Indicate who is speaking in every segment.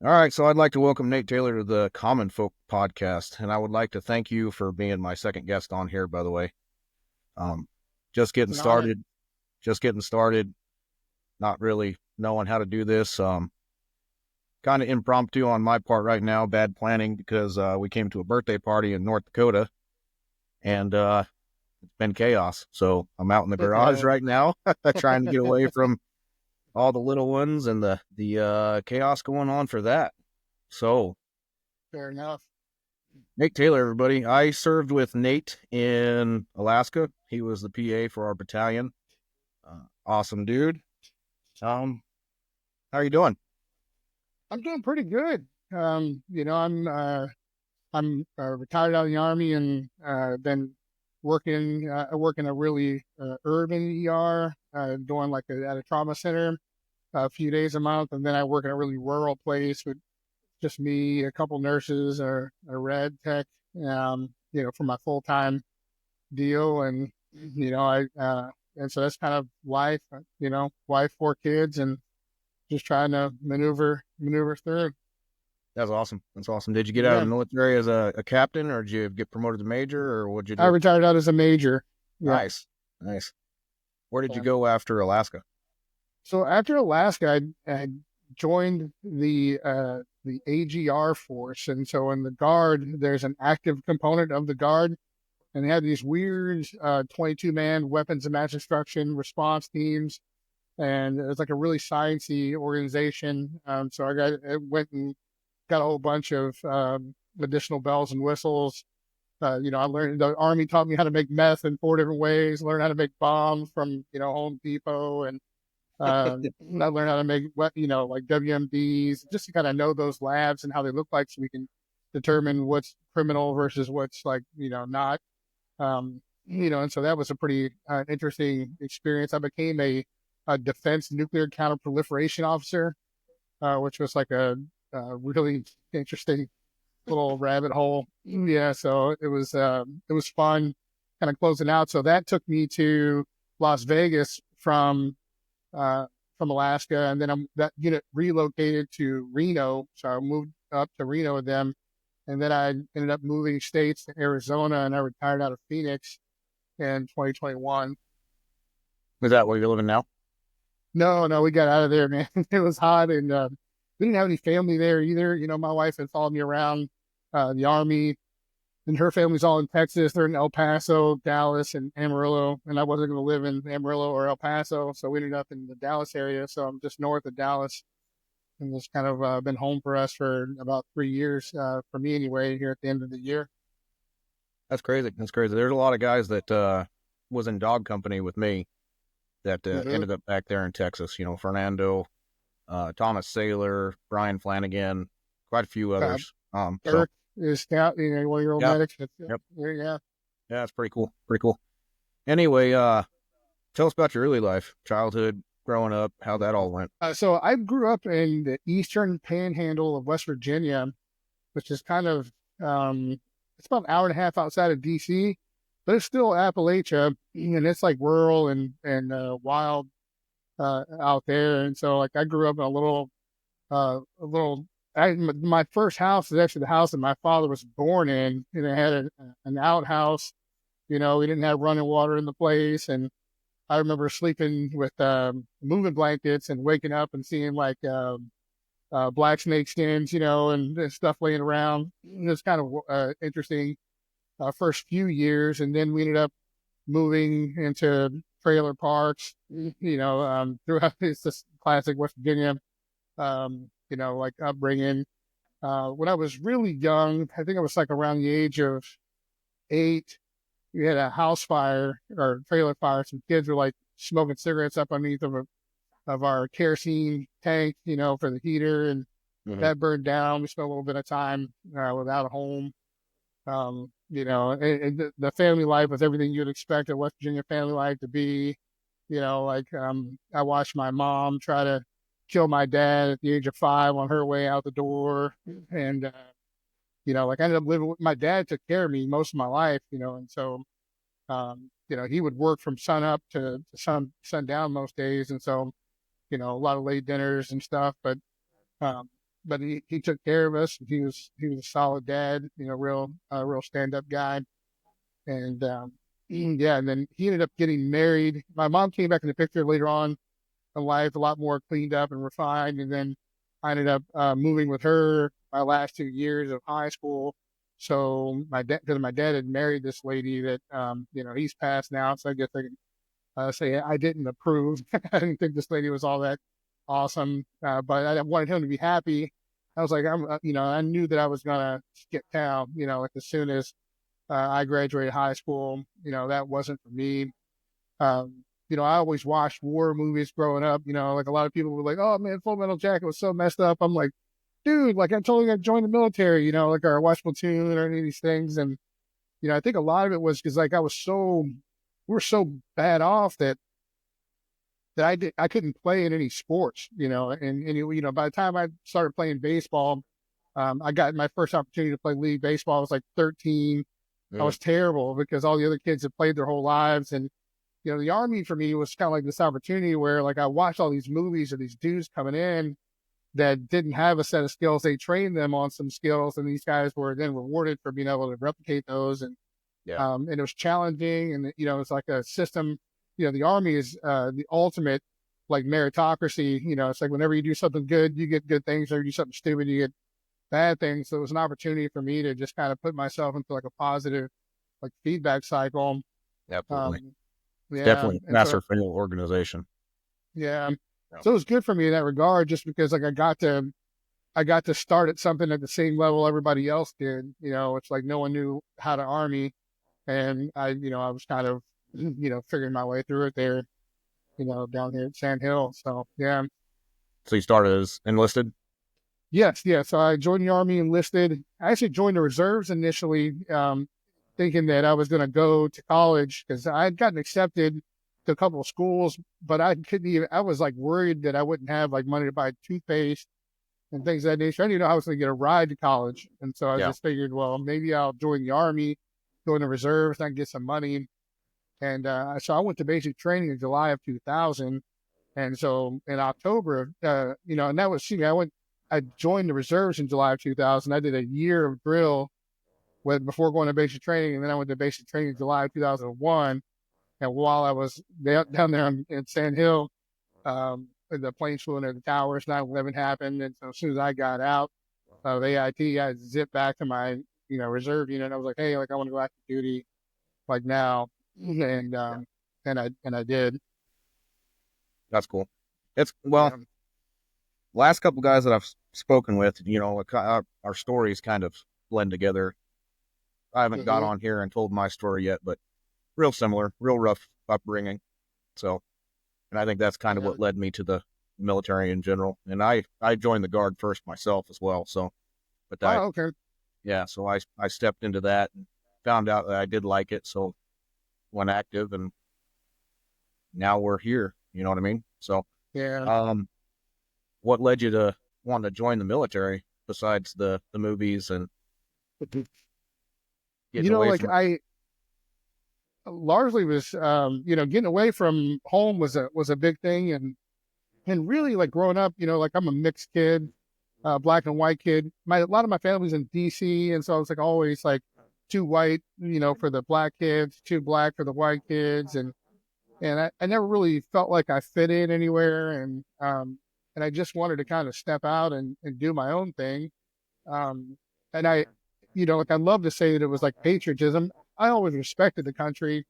Speaker 1: All right, so I'd like to welcome Nate Taylor to the Common Folk podcast, and I would like to thank you for being my second guest on here. By the way, um, just
Speaker 2: It's
Speaker 1: getting
Speaker 2: an honor.
Speaker 1: started, just getting started, not really knowing how to do this. Kind of impromptu on my part right now, bad planning because we came to a birthday party in North Dakota, and it's been chaos. So I'm out in the garage
Speaker 2: Uh,
Speaker 1: right now, trying to get away from all the little ones and the chaos going on for that. So
Speaker 2: Fair enough.
Speaker 1: Nate Taylor, everybody. I served with Nate in Alaska. He was the PA for our battalion. Awesome dude. Um, how are you doing?
Speaker 2: I'm doing pretty good. I'm retired out of the army and been working. I work in a really urban ER, doing like at a trauma center a few days a month, and then I work in a really rural place with just me, a couple nurses, a red tech. For my full time deal, and I and so that's kind of life. Wife, four kids, and just trying to maneuver through.
Speaker 1: That's awesome. That's awesome. Did you get out of the
Speaker 2: Yeah,
Speaker 1: military as a captain, or did you get promoted to major, or what'd you
Speaker 2: I
Speaker 1: do?
Speaker 2: retired out as a major. Yeah.
Speaker 1: Nice, nice. Where did you
Speaker 2: Yeah.
Speaker 1: go after Alaska?
Speaker 2: So after Alaska, I joined the AGR force, and so in the Guard, there's an active component of the Guard, and they have these weird 22-man weapons of mass destruction response teams, and it's like a really sciencey organization. So I went and got a whole bunch of additional bells and whistles. I learned the Army taught me how to make meth in four different ways. Learned how to make bombs from Home Depot, and I learned how to make like WMDs, just to kind of know those labs and how they look like, so we can determine what's criminal versus what's like not. And so that was a pretty interesting experience. I became a defense nuclear counterproliferation officer, which was like a really interesting little rabbit hole. Yeah, so it was fun, kind of closing out. So that took me to Las Vegas from Alaska, and then that unit relocated to Reno. So I moved up to Reno with them, and then I ended up moving states to Arizona, and I retired out of Phoenix in 2021.
Speaker 1: Is that where you're living now?
Speaker 2: No, no, we got out of there, man. It was hot, and we didn't have any family there either. My wife had followed me around the army, and her family's all in Texas. They're in El Paso, Dallas, and Amarillo, and I wasn't going to live in Amarillo or El Paso, so we ended up in the Dallas area. So I'm just north of Dallas, and it's kind of been home for us for about 3 years, for me anyway, here at the end of the year.
Speaker 1: That's crazy. That's crazy. There's a lot of guys that was in dog company with me that
Speaker 2: Really.
Speaker 1: ended up back there in Texas. Fernando, Thomas Saylor, Brian Flanagan, quite a few
Speaker 2: Uh,
Speaker 1: others. So
Speaker 2: Eric is scout, 1-year-old
Speaker 1: yeah,
Speaker 2: medic.
Speaker 1: yep,
Speaker 2: Yeah.
Speaker 1: yeah, it's pretty cool, pretty cool. Anyway, tell us about your early life, childhood, growing up, how that all went.
Speaker 2: So I grew up in the eastern panhandle of West Virginia, which is kind of it's about an hour and a half outside of DC, but it's still Appalachia, and it's like rural and wild out there. And so like I grew up in a little. My first house is actually the house that my father was born in, and it had an outhouse. We didn't have running water in the place, and I remember sleeping with moving blankets and waking up and seeing like black snake skins, and stuff laying around. It was kind of interesting first few years, and then we ended up moving into trailer parks. Throughout it's just classic West Virginia, like upbringing. When I was really young, I think I was like around the age of 8. We had a house fire or trailer fire. Some kids were like smoking cigarettes up underneath of our kerosene tank, for the heater, and
Speaker 1: Hmm.
Speaker 2: that burned down. We spent a little bit of time without a home. And the family life was everything you'd expect a West Virginia family life to be. I watched my mom try to kill my dad at the age of 5 on her way out the door, and like I ended up living with my dad. Took care of me most of my life, and so he would work from sun up to sundown most days, and so a lot of late dinners and stuff, but um, but he took care of us. He was a solid dad, real stand up guy. And yeah, and then he ended up getting married. My mom came back in the picture later on in life, a lot more cleaned up and refined. And then I ended up moving with her my last 2 years of high school. So because my dad had married this lady that he's passed now, so I guess I can say I didn't approve. I didn't think this lady was all that awesome, but I wanted him to be happy. I was like, I knew that I was gonna skip town, like as soon as I graduated high school. That wasn't for me. I always watched war movies growing up. Like a lot of people were like, "Oh man, Full Metal Jacket was so messed up." I'm like, dude, like I totally got to join the military. Like or watch Platoon or any of these things, and I think a lot of it was because like we were so bad off that I couldn't play in any sports. And by the time I started playing baseball, I got my first opportunity to play league baseball. I was like 13. I was terrible because all the other kids had played their whole lives. And, the Army for me was kind of like this opportunity where like I watched all these movies of these dudes coming in that didn't have a set of skills. They trained them on some skills, and these guys were then rewarded for being able to replicate those. And and it was challenging, and it's like a system. The Army is the ultimate like meritocracy. It's like whenever you do something good, you get good things. Or you do something stupid, you get bad things. So it was an opportunity for me to just kind of put myself into like a positive like feedback cycle.
Speaker 1: Absolutely.
Speaker 2: Yeah,
Speaker 1: Definitely
Speaker 2: and
Speaker 1: master fail organization.
Speaker 2: yeah,
Speaker 1: Yeah.
Speaker 2: so it was good for me in that regard, just because like I got to start at something at the same level everybody else did. It's like no one knew how to Army, and I was kind of figuring my way through it there, down here at Sand Hill. So yeah.
Speaker 1: So you started as enlisted?
Speaker 2: Yes, yeah. So I joined the Army, enlisted. I actually joined the reserves initially, thinking that I was going to go to college because I had gotten accepted to a couple of schools, but I couldn't even. I was like worried that I wouldn't have like money to buy toothpaste and things of that nature. I didn't know how I was going to get a ride to college, and so I
Speaker 1: Yeah.
Speaker 2: just figured, well, maybe I'll join the Army, go in the reserves, and I can get some money. And so I went to basic training in July of 2000. And so in October, and that was, I joined the reserves in July of 2000. I did a year of drill before going to basic training. And then I went to basic training in July of 2001. And while I was down there in Sand Hill, the planes flew into the towers, 9/11 happened. And so as soon as I got out of AIT, I zipped back to my, reserve unit. I was like, hey, like I want to go active duty like now. And I did.
Speaker 1: That's cool. Last couple guys that I've spoken with, our stories kind of blend together. I haven't got on here and told my story yet, but real similar, real rough upbringing. So, and I think that's kind of what led me to the military in general. And I joined the Guard first myself as well. So, but
Speaker 2: okay.
Speaker 1: Yeah. So I stepped into that and found out that I did like it. So went active, and now we're here. You know what I mean? So,
Speaker 2: yeah.
Speaker 1: What led you to want to join the military besides the movies and getting away from?
Speaker 2: I largely was, getting away from home was a big thing, and really like growing up, like I'm a mixed kid, black and white kid. A lot of my family's in DC, and so I was like always like too white, for the black kids, too black for the white kids, and I never really felt like I fit in anywhere, and I just wanted to kind of step out and do my own thing. And I, like I love to say that it was like patriotism. I always respected the country,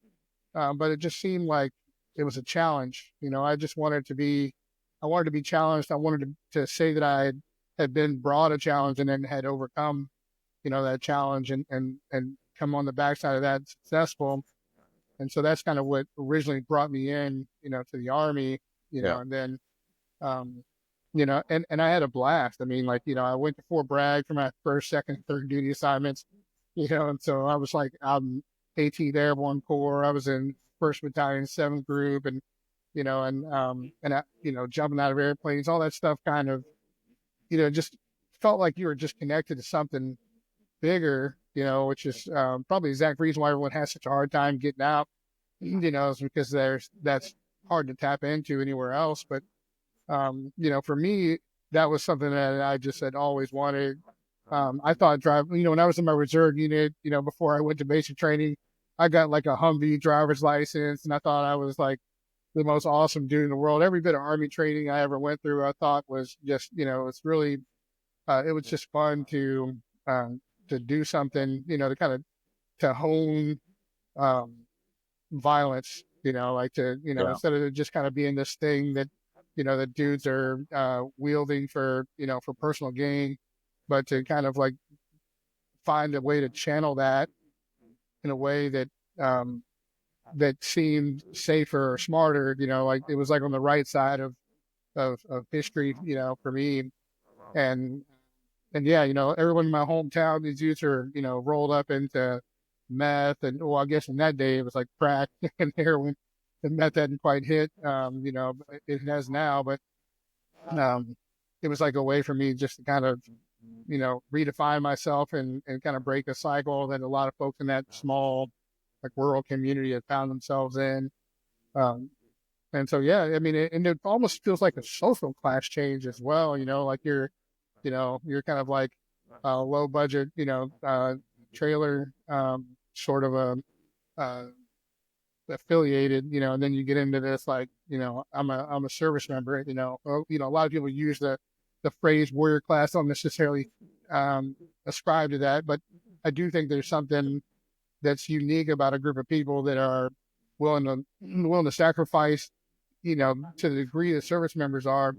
Speaker 2: but it just seemed like it was a challenge. I just wanted to be, I wanted to be challenged. I wanted to say that I had been brought a challenge and then had overcome, that challenge and come on the backside of that successful. And so that's kind of what originally brought me in, to the Army, and then, and I had a blast. I mean, like, I went to Fort Bragg for my first, second, third duty assignments, and so I was like, I'm 18th Airborne Corps. I was in 1st Battalion, 7th Group, and, jumping out of airplanes, all that stuff kind of, just felt like you were just connected to something bigger, which is probably the exact reason why everyone has such a hard time getting out, is because that's hard to tap into anywhere else. But, for me, that was something that I just had always wanted. I thought when I was in my reserve unit, before I went to basic training, I got like a Humvee driver's license, and I thought I was like the most awesome dude in the world. Every bit of Army training I ever went through, I thought was just, it's really, it was just fun to do something, to kind of to hone um, violence, like to,
Speaker 1: Yeah.
Speaker 2: instead of it just kind of being this thing that, that dudes are wielding for personal gain, but to kind of like find a way to channel that in a way that um, that seemed safer or smarter, like it was like on the right side of history, for me. And and yeah, everyone in my hometown, these youths are, rolled up into meth and well, I guess in that day it was like crack and heroin. The meth hadn't quite hit, it has now, but um, it was like a way for me just to kind of, redefine myself and kind of break a cycle that a lot of folks in that small, like rural community had found themselves in. Um, and so, yeah, I mean, and it almost feels like a social class change as well, like you're kind of like a low budget, trailer, sort of a, uh, affiliated, and then you get into this, like, I'm a service member, a lot of people use the phrase warrior class. I don't necessarily, ascribe to that, but I do think there's something that's unique about a group of people that are willing to sacrifice, to the degree that service members are,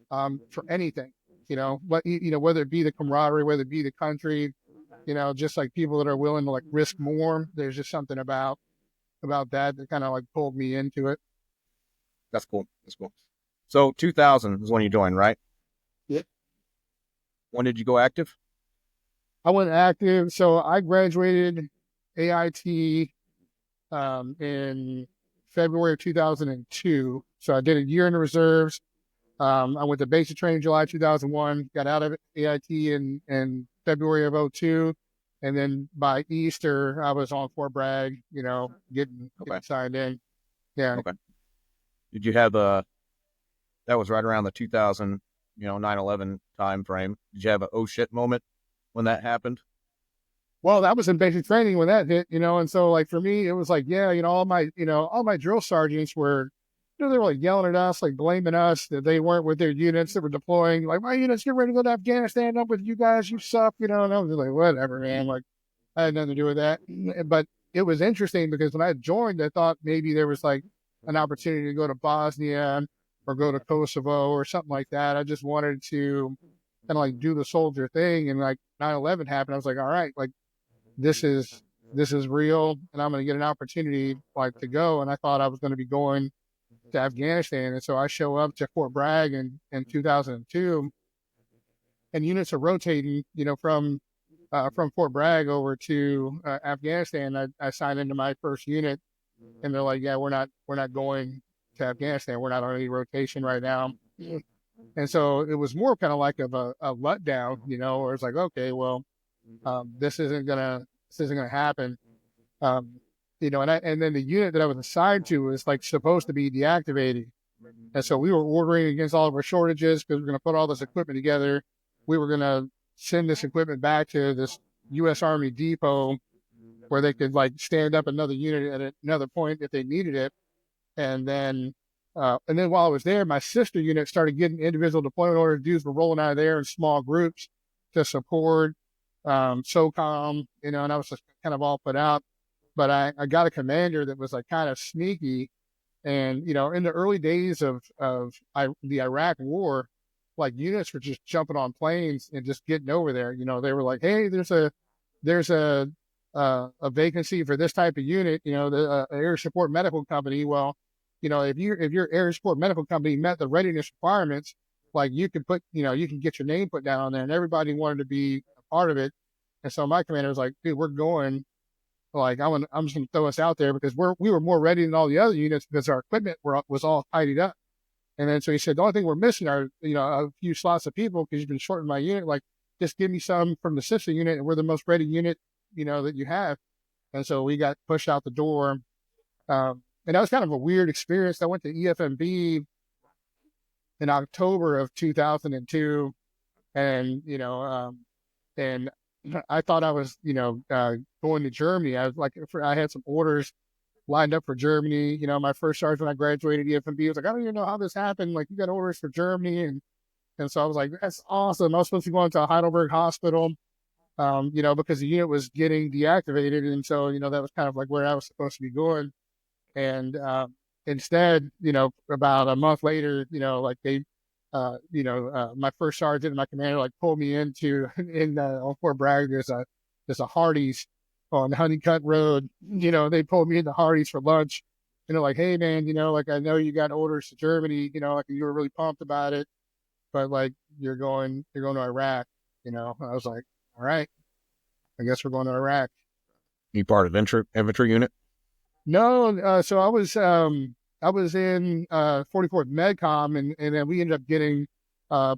Speaker 2: for anything, whether it be the camaraderie, whether it be the country, just like people that are willing to like risk more. There's just something about that kind of like pulled me into it.
Speaker 1: That's cool. That's cool. So 2000 is when you joined, right?
Speaker 2: Yep.
Speaker 1: When did you go active?
Speaker 2: I went active. So I graduated AIT in February of 2002. So I did a year in the reserves. I went to basic training July 2001, got out of AIT in February of '02. And then by Easter, I was on Fort Bragg, getting signed in. Yeah.
Speaker 1: Okay. Did you have that was right around the 2000, 9/11 time frame. Did you have a oh shit moment when that happened?
Speaker 2: Well, that was in basic training when that hit, and so like for me, it was like, yeah, all my drill sergeants were, they were like yelling at us, like blaming us that they weren't with their units that were deploying. Like, my units get ready to go to Afghanistan. Up with you guys, you suck, and I was like, whatever, man. Like, I had nothing to do with that. But it was interesting because when I joined, I thought maybe there was like an opportunity to go to Bosnia or go to Kosovo or something like that. I just wanted to kind of like do the soldier thing. And like 9/11 happened. I was like, all right, like this is real, and I'm going to get an opportunity like to go. And I thought I was going to be going to Afghanistan. And so I show up to Fort Bragg in 2002, and units are rotating, from Fort Bragg over to Afghanistan. I signed into my first unit, and they're like, yeah, we're not going to Afghanistan. We're not on any rotation right now. And so it was more kind of like of a letdown, where it's like, okay, well, this isn't gonna happen. And then the unit that I was assigned to was like supposed to be deactivated. And so we were ordering against all of our shortages because we're going to put all this equipment together. We were going to send this equipment back to this U.S. Army depot where they could like stand up another unit at another point if they needed it. And then while I was there, my sister unit started getting individual deployment orders. Dudes were rolling out of there in small groups to support SOCOM, and I was just kind of all put out. But I got a commander that was like kind of sneaky. And, in the early days of the Iraq war, like units were just jumping on planes and just getting over there. They were like, hey, there's a vacancy for this type of unit, the air support medical company. Well, if your air support medical company met the readiness requirements, like you can get your name put down on there, and everybody wanted to be a part of it. And so my commander was like, dude, we're going. Like, I'm just going to throw us out there because we were more ready than all the other units because our equipment was all tidied up. And then so he said, the only thing we're missing are, a few slots of people because you've been shorting my unit. Like, just give me some from the sister unit, and we're the most ready unit, that you have. And so we got pushed out the door. And that was kind of a weird experience. I went to EFMB in October of 2002, and and I thought I was going to Germany. I was like, I had some orders lined up for Germany. My first sergeant when I graduated EFMB was like, I don't even know how this happened. Like, you got orders for Germany, and so I was like, that's awesome. I was supposed to go into a Heidelberg hospital, because the unit was getting deactivated, and so that was kind of like where I was supposed to be going. And instead, about a month later, like they, my first sergeant and my commander like pulled me into on Fort Bragg. There's a Hardee's on Honeycutt Road. They pulled me into Hardee's for lunch. Like, hey man, like I know you got orders to Germany. Like you were really pumped about it, but like you're going to Iraq. I was like, all right, I guess we're going to Iraq.
Speaker 1: You part of infantry unit?
Speaker 2: No, so I was in 44th MedCom, and then we ended up getting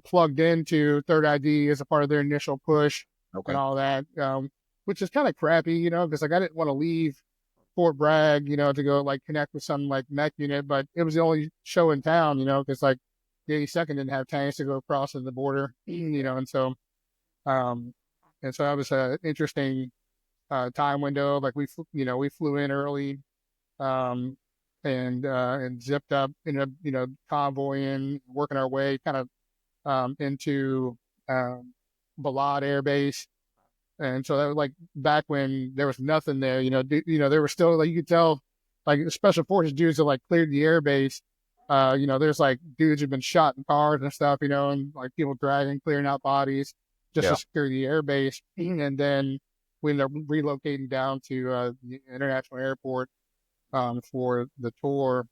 Speaker 2: plugged into Third ID as a part of their initial push
Speaker 1: Okay.
Speaker 2: and all that, which is kind of crappy, because like I didn't want to leave Fort Bragg, to go like connect with some like mech unit, but it was the only show in town, because like the 82nd didn't have tanks to go across the border, um, and so that was an interesting time window. Like we flew in early, um, and zipped up, ended up, convoying, working our way kind of into Balad Air Base. And so that was like back when there was nothing there, there were still like you could tell like the special forces dudes that like cleared the air base. There's like dudes who've been shot in cars and stuff, and like people dragging, clearing out bodies just
Speaker 1: Yeah.
Speaker 2: to secure the air base. And then we ended up relocating down to the international airport for the tour.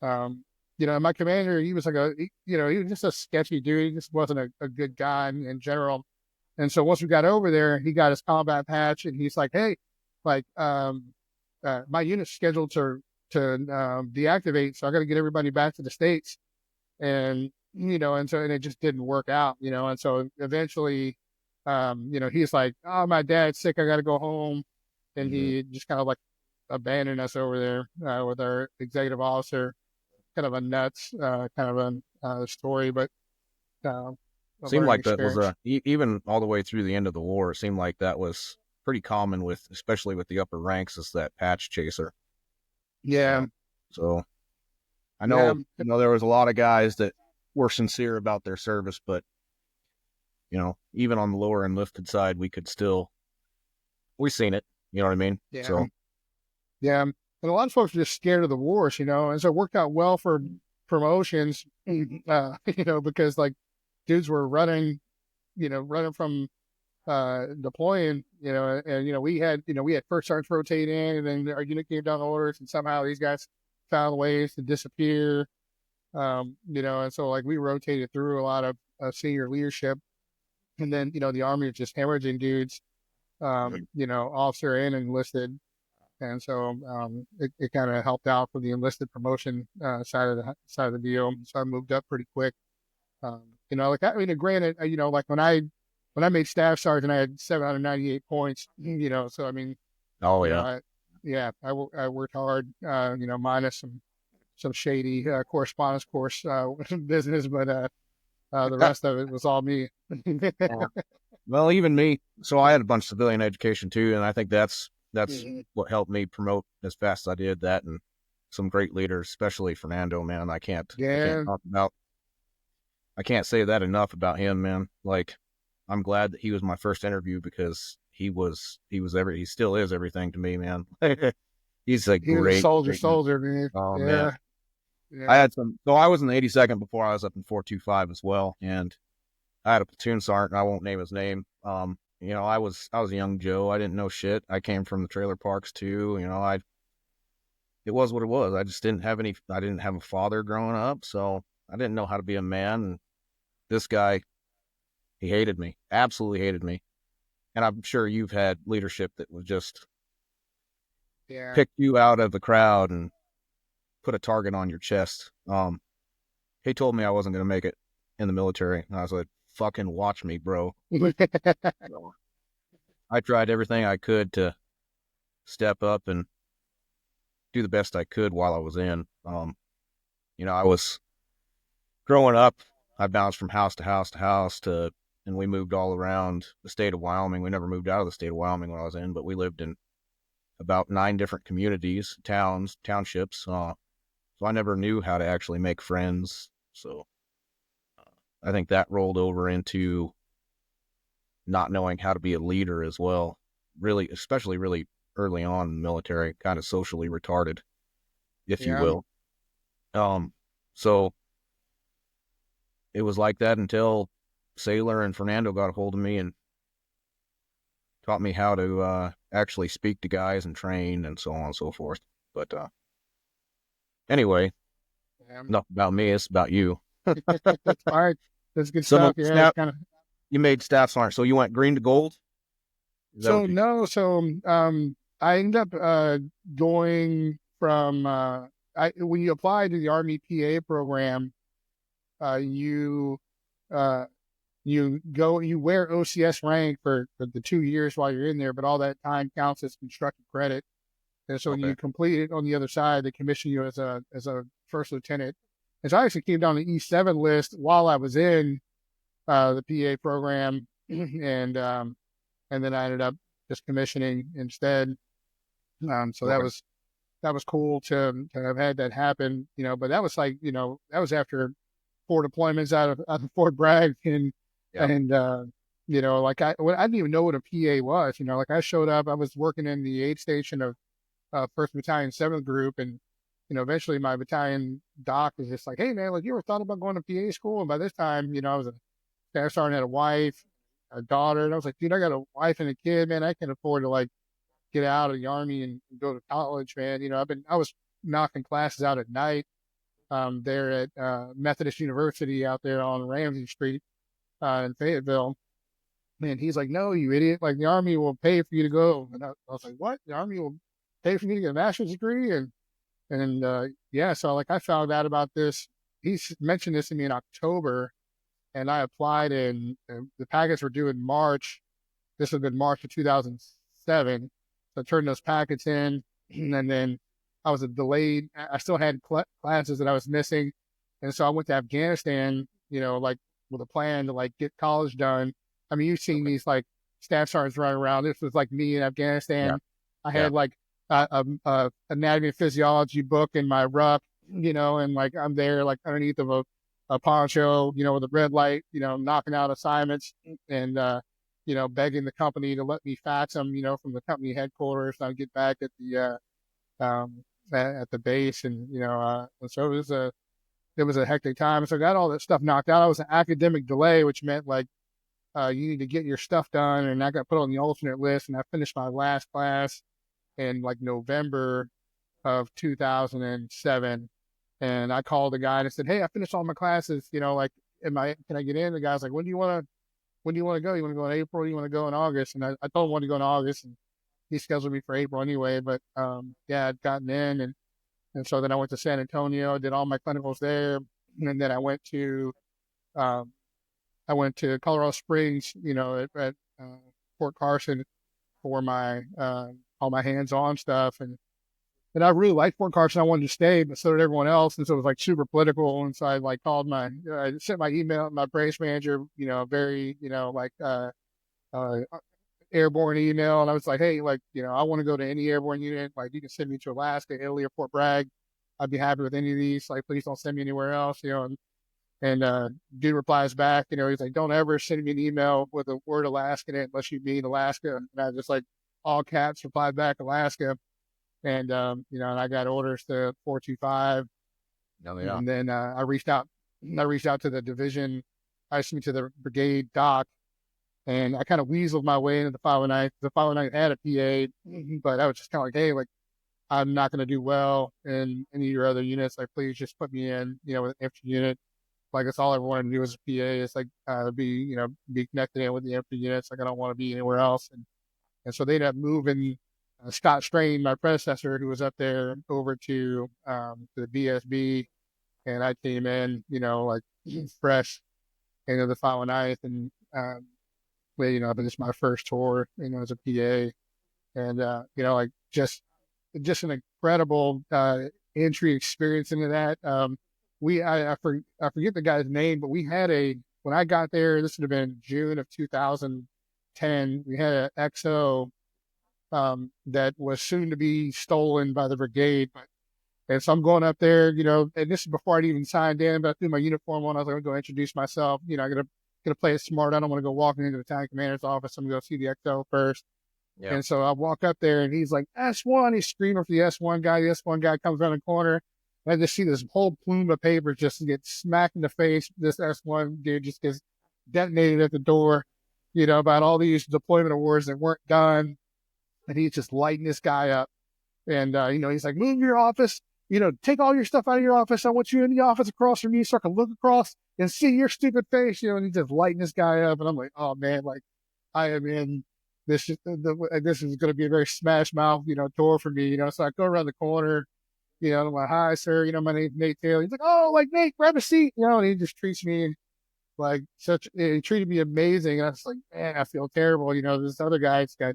Speaker 2: My commander, he was like he was just a sketchy dude. He just wasn't a good guy in general. And so once we got over there, he got his combat patch, and he's like, "Hey, like, my unit's scheduled to deactivate, so I got to get everybody back to the States." And and it just didn't work out, And so eventually, he's like, "Oh, my dad's sick. I got to go home," and
Speaker 1: Mm-hmm.
Speaker 2: he just kind of like abandoned us over there with our executive officer. Kind of a nuts kind of a story, but uh, a
Speaker 1: Seemed
Speaker 2: learning
Speaker 1: like that was
Speaker 2: experience.
Speaker 1: even all the way through the end of the war. It seemed like that was pretty common with, especially with the upper ranks, is that patch chaser.
Speaker 2: Yeah,
Speaker 1: So I
Speaker 2: yeah,
Speaker 1: know there was a lot of guys that were sincere about their service, but even on the lower enlisted side, we seen it. You know what I mean?
Speaker 2: yeah,
Speaker 1: So
Speaker 2: yeah. And a lot of folks are just scared of the wars, and so it worked out well for promotions, because like dudes were running from deploying, and we had first sergeants rotate in, and then our unit came down orders, and somehow these guys found ways to disappear, and so like we rotated through a lot of senior leadership, and then the army was just hemorrhaging dudes, officer and enlisted, and so it kind of helped out for the enlisted promotion side of the deal. So I moved up pretty quick. Like I mean, granted, like when I made staff sergeant, I had 798 points. So I mean,
Speaker 1: oh
Speaker 2: you know,
Speaker 1: yeah,
Speaker 2: I yeah, I worked hard. Minus some shady correspondence course business, but the rest of it was all me.
Speaker 1: yeah. Well, even me. So I had a bunch of civilian education too, and I think that's
Speaker 2: Mhm.
Speaker 1: what helped me promote as fast as I did. That and some great leaders, especially Fernando. Man,
Speaker 2: Yeah,
Speaker 1: I can't say that enough about him, man. Like, I'm glad that he was my first interview because he still is everything to me, man. He's a
Speaker 2: he was a
Speaker 1: great,
Speaker 2: soldier,
Speaker 1: great man.
Speaker 2: soldier, man.
Speaker 1: Oh man,
Speaker 2: Yeah, yeah,
Speaker 1: so I was in the 82nd before I was up in 425 as well, and I had a platoon sergeant. I won't name his name. I was a young Joe. I didn't know shit. I came from the trailer parks too. It was what it was. I didn't have a father growing up, so I didn't know how to be a man. And this guy, he hated me, absolutely hated me. And I'm sure you've had leadership that was just
Speaker 2: yeah.
Speaker 1: pick you out of the crowd and put a target on your chest. He told me I wasn't going to make it in the military. And I was like, fucking watch me, bro. So I tried everything I could to step up and do the best I could while I was in. I was growing up, I bounced from house to house to house and we moved all around the state of Wyoming. We never moved out of the state of Wyoming when I was in, but we lived in about 9 different communities, towns, townships. So I never knew how to actually make friends. So I think that rolled over into not knowing how to be a leader as well. Really, especially really early on in the military, kind of socially retarded, if you
Speaker 2: Yeah.
Speaker 1: will. So it was like that until Sailor and Fernando got a hold of me and taught me how to actually speak to guys and train and so on and so forth. But anyway,
Speaker 2: Yeah.
Speaker 1: enough about me. It's about you.
Speaker 2: That's fine. That's good
Speaker 1: So
Speaker 2: stuff. Yeah, it's
Speaker 1: staff,
Speaker 2: kind of.
Speaker 1: you made staff sergeant. So you went green to gold. Is that
Speaker 2: So
Speaker 1: what you?
Speaker 2: no, I ended up going from when you apply to the Army PA program, uh, you uh, you wear OCS rank for the 2 years while you're in there, but all that time counts as constructive credit. And so when
Speaker 1: Okay.
Speaker 2: you complete it on the other side, they commission you as a first lieutenant. And so I actually came down the E7 list while I was in the PA program, and then I ended up just commissioning instead. So
Speaker 1: Okay.
Speaker 2: that was cool to have had that happen, But that was like, that was after 4 deployments out of Fort Bragg,
Speaker 1: Yeah.
Speaker 2: and like I didn't even know what a PA was. Like I showed up, I was working in the aid station of First Battalion, Seventh Group, and eventually my battalion doc was just like, "Hey man, like you ever thought about going to PA school?" And by this time, I was a staff sergeant, had a wife, a daughter, and I was like, "Dude, I got a wife and a kid, man. I can afford to like get out of the Army and go to college, man." I was knocking classes out at night there at Methodist University out there on Ramsey Street in Fayetteville. And he's like, "No, you idiot! Like the Army will pay for you to go." And I was like, "What? The Army will pay for me to get a master's degree?" And yeah, so like I found out about this. He mentioned this to me in October, and I applied, and the packets were due in March. This would have been March of 2007. So I turned those packets in, and then I was delayed. I still had classes that I was missing, and so I went to Afghanistan. Like with a plan to like get college done. I mean, you've seen
Speaker 1: Okay.
Speaker 2: these like staff sergeants running around. This was like me in
Speaker 1: Yeah.
Speaker 2: Afghanistan. I
Speaker 1: Yeah.
Speaker 2: had like a anatomy and physiology book in my ruck, and like I'm there like underneath of a poncho, with a red light, knocking out assignments and begging the company to let me fax them, from the company headquarters. And I'd get back at the at the base, and so it was a hectic time. So I got all that stuff knocked out. I was an academic delay, which meant like you need to get your stuff done, and I got put on the alternate list, and I finished my last class in like November of 2007. And I called the guy and I said, "Hey, I finished all my classes. Like, can I get in?" The guy's like, when do you want to go? You want to go in April? You want to go in August?" And I told him I wanted to go in August, and he scheduled me for April anyway. But yeah, I'd gotten in, and so then I went to San Antonio, did all my clinicals there, and then um, I went to Colorado Springs, at Fort Carson for my all my hands-on stuff, and I really liked Fort Carson. I wanted to stay, but so did everyone else. And so it was like super political. And so I like called I sent my email to my branch manager, very, uh, airborne email. And I was like, "Hey, like, I want to go to any airborne unit. Like, you can send me to Alaska, Italy, or Fort Bragg. I'd be happy with any of these. Like, please don't send me anywhere else, And dude replies back, he's like, "Don't ever send me an email with the word Alaska in it unless you mean Alaska." And I just like all caps replied back Alaska. And and I got orders to 425,
Speaker 1: Oh yeah.
Speaker 2: and then I reached out. I reached out to the division, I me to the brigade doc, and I kind of weaseled my way into the 509. The 509 had a PA, but I was just kind of like, "Hey, like I'm not going to do well in any of your other units. Like, please just put me in, with an infantry unit." Like that's all I wanted to do as a PA. It's like be connected in with the infantry units. Like I don't want to be anywhere else. And so they ended up moving Scott Strain, my predecessor, who was up there, over to the BSB, and I came in, like fresh into the 509th, and well, but it's my first tour, as a PA, and like just an incredible entry experience into that. I forget the guy's name, but we had when I got there, this would have been June of 2010. We had an XO that was soon to be stolen by the brigade. And so I'm going up there, and this is before I'd even signed in, but I threw my uniform on. I was going to go introduce myself. I'm gonna play it smart. I don't want to go walking into the battalion commander's office. I'm going to go see the XO first.
Speaker 1: Yeah.
Speaker 2: And so I walk up there, and he's like, S1. He's screaming for the S1 guy. The S1 guy comes around the corner. And I just see this whole plume of paper just get smacked in the face. This S1 dude just gets detonated at the door, about all these deployment awards that weren't done. And he's just lighting this guy up. And, he's like, move your office, take all your stuff out of your office. I want you in the office across from me so I can look across and see your stupid face, and he's just lighting this guy up. And I'm like, oh man, like I am in this, this is going to be a very smash mouth, tour for me, so I go around the corner, I'm like, hi, sir, my name's Nate Taylor. He's like, oh, like Nate, grab a seat, and he just treats me like he treated me amazing. And I was like, man, I feel terrible. This other guy's got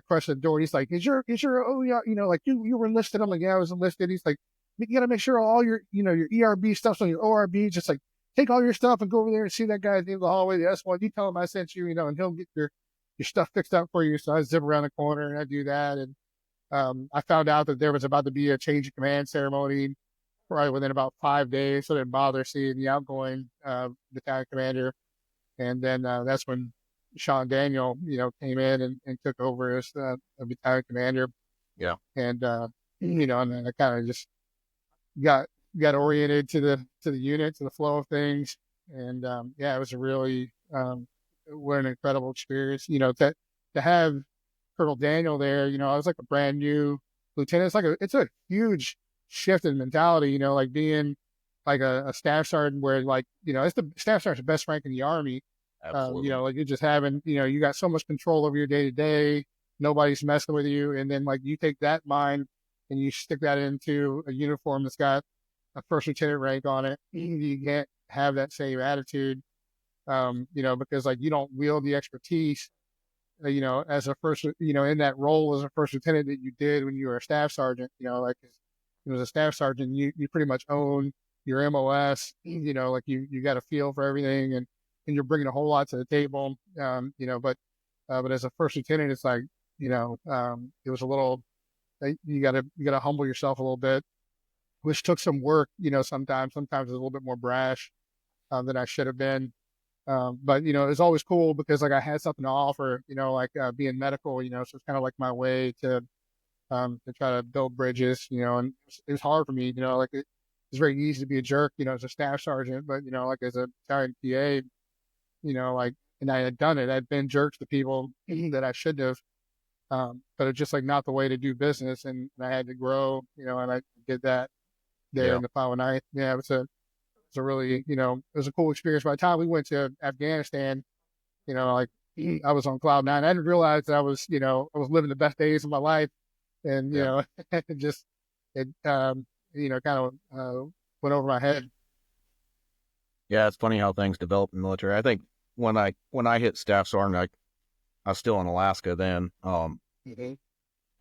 Speaker 2: crushed at the door. He's like, is your, oh yeah, like you were enlisted. I'm like, yeah, I was enlisted. He's like, you got to make sure all your, your ERB stuff's on your ORB. Just like take all your stuff and go over there and see that guy at the end of the hallway. The S1, you tell him I sent you, and he'll get your stuff fixed up for you. So I zip around the corner and I do that. And I found out that there was about to be a change of command ceremony probably within about 5 days. So I didn't bother seeing the outgoing battalion commander. And then that's when Sean Daniel, came in and took over as a battalion commander.
Speaker 1: Yeah.
Speaker 2: And, and then I kind of just got oriented to the unit, to the flow of things. And, it was a really, what an incredible experience, to have Colonel Daniel there, I was like a brand new lieutenant. It's a huge shift in mentality, like being like a staff sergeant where it's the staff sergeant's best rank in the Army.
Speaker 1: Absolutely.
Speaker 2: Like you're just having, you got so much control over your day to day. Nobody's messing with you. And then like you take that mind and you stick that into a uniform that's got a first lieutenant rank on it. You can't have that same attitude, because like you don't wield the expertise, as a first, in that role as a first lieutenant that you did when you were a staff sergeant, like as a staff sergeant, you pretty much own your MOS, like you got a feel for everything and you're bringing a whole lot to the table, but as a first lieutenant, it's like, it was a little, you gotta humble yourself a little bit, which took some work, sometimes it's a little bit more brash than I should have been. But it's always cool because like I had something to offer, being medical, so it's kind of like my way to try to build bridges, and it was hard for me, like it's very easy to be a jerk, as a staff sergeant, but like as a battalion PA, and I had done it. I'd been jerks to people that I shouldn't have, but it's just like not the way to do business, and I had to grow, and I did that there in the 509th. Yeah, it was a really, it was a cool experience. By the time we went to Afghanistan, like I was on cloud nine. I didn't realize that I was living the best days of my life, and it just kind of went over my head.
Speaker 1: Yeah, it's funny how things develop in the military. I think when I hit staff sergeant, I was still in Alaska then, and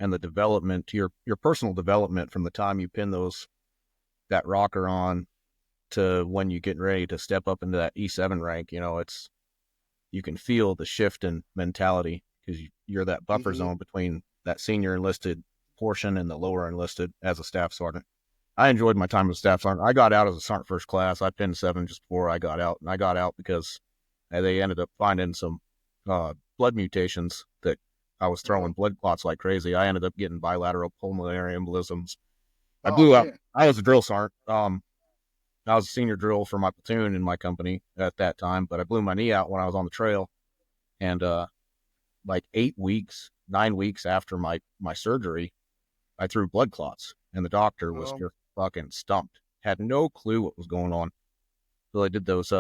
Speaker 1: the development, your personal development from the time you pin that rocker on to when you get ready to step up into that E7 rank, you can feel the shift in mentality because you're that buffer zone between that senior enlisted portion and the lower enlisted as a staff sergeant. I enjoyed my time as a staff sergeant. I got out as a sergeant first class. I pinned 7 just before I got out, and I got out because they ended up finding some blood mutations that I was throwing blood clots like crazy. I ended up getting bilateral pulmonary embolisms. I blew out. I was a drill sergeant. I was a senior drill for my platoon in my company at that time, but I blew my knee out when I was on the trail. And like 9 weeks after my surgery, I threw blood clots, and the doctor was just fucking stumped. Had no clue what was going on. So I did those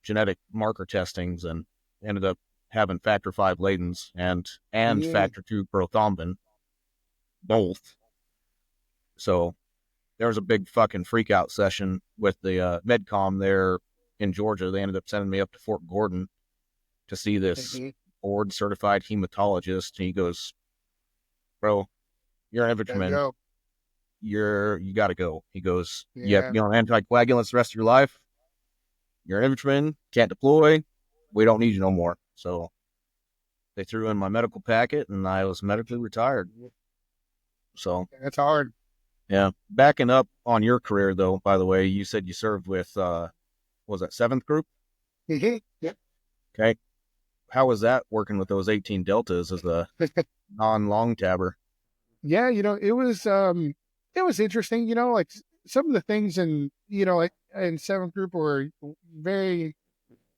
Speaker 1: genetic marker testings and ended up having factor V Ladens and factor II prothrombin, both. So there was a big fucking freak out session with the MedCom there in Georgia. They ended up sending me up to Fort Gordon to see this board certified hematologist. And he goes, bro, you're an infantryman. you got to go. He goes, you have to
Speaker 2: Yeah.
Speaker 1: be on anticoagulants the rest of your life. You're an infantryman, can't deploy. We don't need you no more. So they threw in my medical packet, and I was medically retired. So
Speaker 2: That's hard.
Speaker 1: yeah, backing up on your career though. By the way, you said you served with was that 7th Group?
Speaker 2: Mhm. Yep.
Speaker 1: Okay, how was that working with those 18 Deltas as a non-long tabber?
Speaker 2: Yeah, it was interesting, like some of the things in, like in Seventh Group were very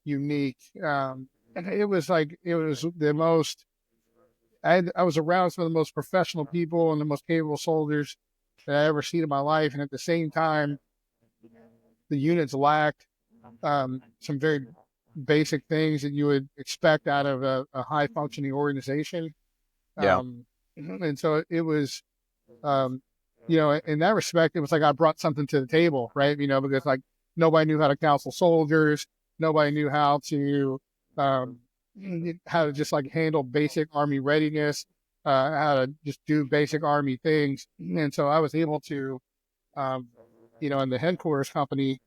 Speaker 2: unique. And it was the most, I was around some of the most professional people and the most capable soldiers that I ever seen in my life. And at the same time, the units lacked some very basic things that you would expect out of a high functioning organization.
Speaker 1: Yeah,
Speaker 2: And so it was, um, in that respect, it was like I brought something to the table, right? Because like nobody knew how to counsel soldiers, nobody knew um, how to just like handle basic army readiness, how to just do basic army things, and so I was able to, um, in the headquarters company,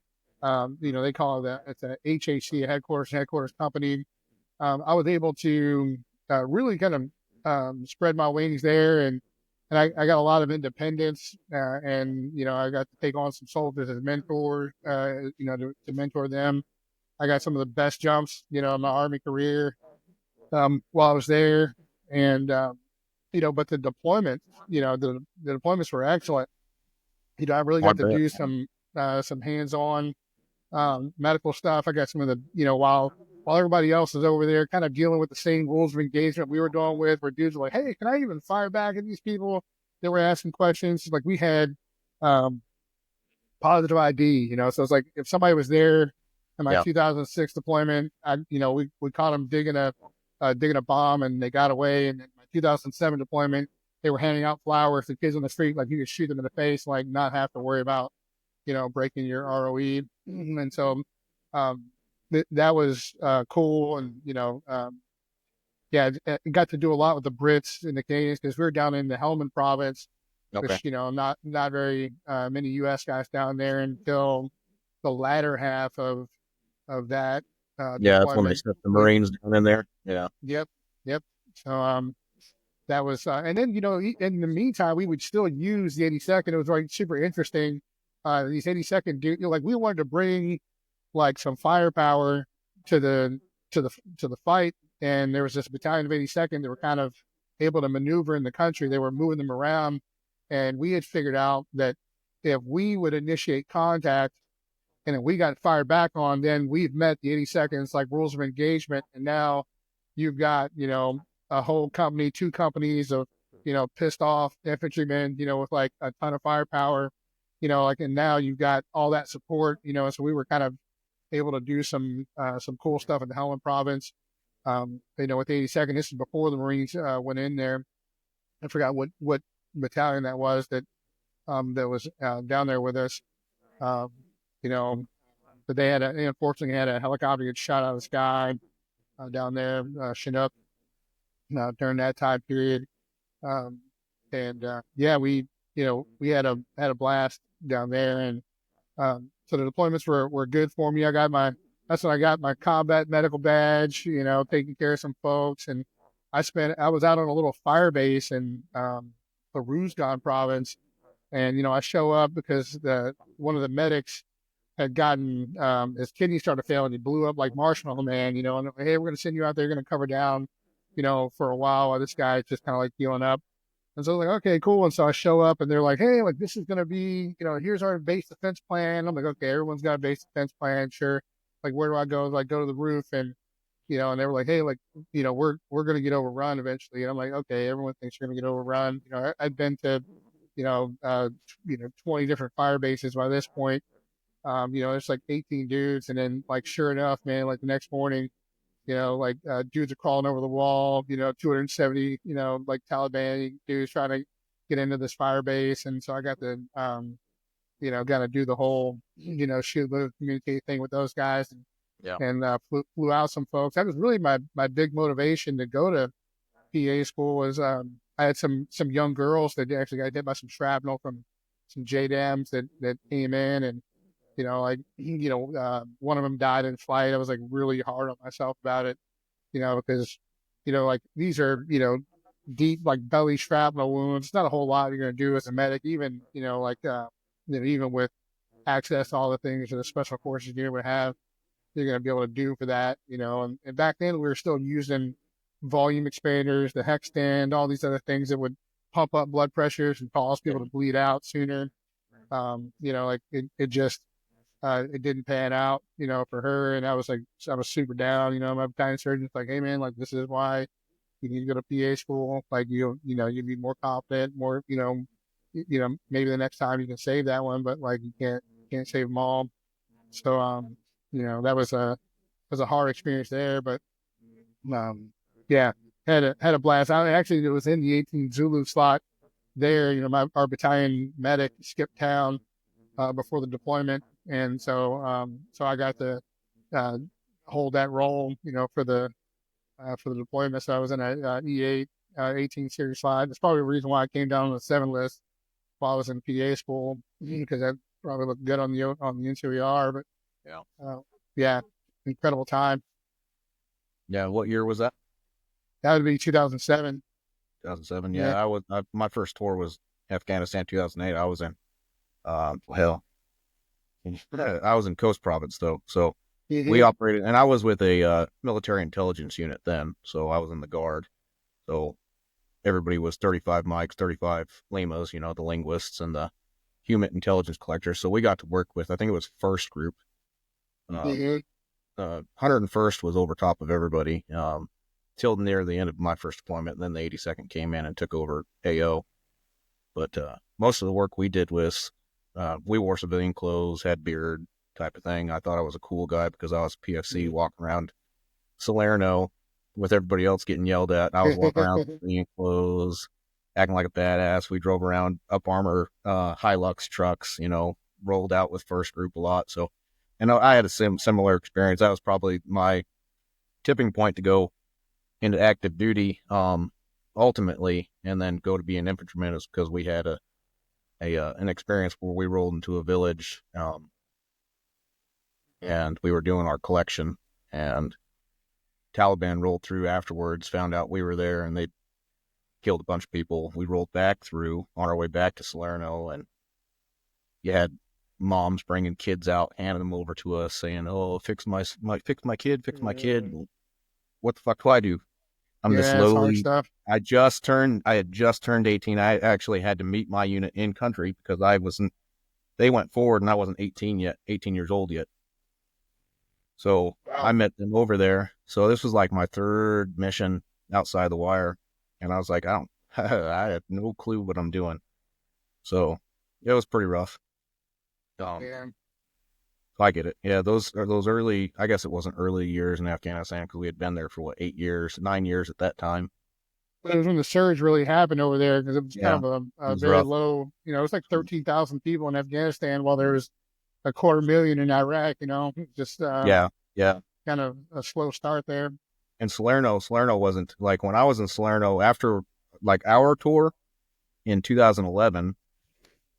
Speaker 2: they call it that it's a HAC, a headquarters company. I was able to really kind of spread my wings there, and I got a lot of independence, and I got to take on some soldiers as mentors, to mentor them. I got some of the best jumps, in my Army career while I was there, and but the deployment, the deployments were excellent. I really
Speaker 1: I
Speaker 2: got to
Speaker 1: bet.
Speaker 2: do some hands-on medical stuff. I got some of the, while everybody else is over there kind of dealing with the same rules of engagement we were dealing with, where dudes were like, hey, can I even fire back at these people that were asking questions? Like we had um, positive ID, so it's like if somebody was there in my
Speaker 1: Yeah,
Speaker 2: 2006 deployment, we caught them digging a bomb and they got away. And in my 2007 deployment, they were handing out flowers to kids on the street, like you could shoot them in the face, like not have to worry about breaking your ROE. And so um, that was cool. And, yeah, I got to do a lot with the Brits and the Canadians because we were down in the Helmand province,
Speaker 1: okay.
Speaker 2: which, not very many U.S. guys down there until the latter half of that
Speaker 1: Yeah, that's when they
Speaker 2: deployment.
Speaker 1: sent the
Speaker 2: We,
Speaker 1: Marines down in there. Yeah,
Speaker 2: yep, yep. So that was, and then, in the meantime, we would still use the 82nd. It was like super interesting. These 82nd, like we wanted to bring like some firepower to the to the fight. And there was this battalion of 82nd that were kind of able to maneuver in the country. They were moving them around, and we had figured out that if we would initiate contact and if we got fired back on, then we've met the 82nd's like rules of engagement, and now you've got a whole company, two companies of pissed off infantrymen, with like a ton of firepower, like, and now you've got all that support, so we were kind of able to do some cool stuff in the Helmand province. With the 82nd, this is before the Marines went in there. I forgot what battalion that was that was down there with us. Um, you know, but they unfortunately had a helicopter get shot out of the sky down there, Chinook, during that time period. Um, and yeah, we had a blast down there, and so the deployments were good for me. That's when I got my combat medical badge, taking care of some folks. And I was out on a little fire base in the Ruzgan province. And, I show up because one of the medics had gotten, his kidney started failing. He blew up like Marshmallow Man, and hey, we're going to send you out there. You're going to cover down, for a while this guy's just kind of like healing up. And so I was like, okay, cool. And so I show up and they're like, hey, like this is going to be, here's our base defense plan. I'm like, okay, everyone's got a base defense plan. Sure. Like, where do I go? Like, go to the roof. And, and they were like, hey, like, we're going to get overrun eventually. And I'm like, okay, everyone thinks you're going to get overrun. I've been to, 20 different fire bases by this point. It's like 18 dudes. And then like, sure enough, man, like the next morning, dudes are crawling over the wall, 270, like Taliban dudes trying to get into this fire base. And so I got to, got to do the whole, shoot, move, communicate thing with those guys
Speaker 1: yeah,
Speaker 2: and flew out some folks. That was really my big motivation to go to PA school was, I had some young girls that actually got hit by some shrapnel from some JDAMs that came in, and one of them died in flight. I was like really hard on myself about it, because like these are deep like belly shrapnel wounds. It's not a whole lot you're going to do as a medic, even even with access to all the things that the special forces unit would have, you're going to be able to do for that, and back then we were still using volume expanders, the Hextend, all these other things that would pump up blood pressures and cause people to bleed out sooner. Like it just, it didn't pan out, for her. And I was super down, my battalion surgeon's like, hey man, like this is why you need to go to PA school. Like, you'd be more confident, more, maybe the next time you can save that one, but like you can't save them all. So, that was a hard experience there, but, yeah, had a blast. I actually, it was in the 18 Zulu slot there. Our battalion medic skipped town before the deployment, and so I got to hold that role, for the deployment. So I was in a E8 18 series slot. That's probably the reason why I came down on the 7 list while I was in PA school, because that probably looked good on the NCOER. But yeah, incredible time.
Speaker 1: Yeah, what year was that?
Speaker 2: That would be 2007.
Speaker 1: 2007. Yeah, my first tour was Afghanistan 2008. I was in, I was in Coast Province though. So we operated, and I was with a military intelligence unit then. So I was in the Guard. So everybody was 35 Mikes, 35 Limas, the linguists and the human intelligence collectors. So we got to work with, I think it was first group. 101st was over top of everybody till near the end of my first deployment. And then the 82nd came in and took over AO. But most of the work we did was we wore civilian clothes, had beard type of thing. I thought I was a cool guy because I was PFC walking around Salerno with everybody else getting yelled at. I was walking around with civilian clothes, acting like a badass. We drove around up armor Hilux trucks, rolled out with first group a lot. So, and I had a similar experience. That was probably my tipping point to go into active duty ultimately, and then go to be an infantryman, is because we had an experience where we rolled into a village and we were doing our collection, and Taliban rolled through afterwards, found out we were there, and they killed a bunch of people. We rolled back through on our way back to Salerno, and you had moms bringing kids out, handing them over to us, saying, "Oh, fix my kid. What the fuck do I do? I'm this lowly stuff. I had just turned 18. I actually had to meet my unit in country because they went forward and I wasn't 18 years old yet. So wow. I met them over there. So this was like my third mission outside the wire. And I was like, I have no clue what I'm doing. So it was pretty rough. I get it. Yeah, those early, I guess it wasn't early years in Afghanistan because we had been there for 9 years at that time.
Speaker 2: But it was when the surge really happened over there, because it was kind of a very rough. Low, it was like 13,000 people in Afghanistan while there was 250,000 in Iraq, just kind of a slow start there.
Speaker 1: And Salerno wasn't, like when I was in Salerno after like our tour in 2011,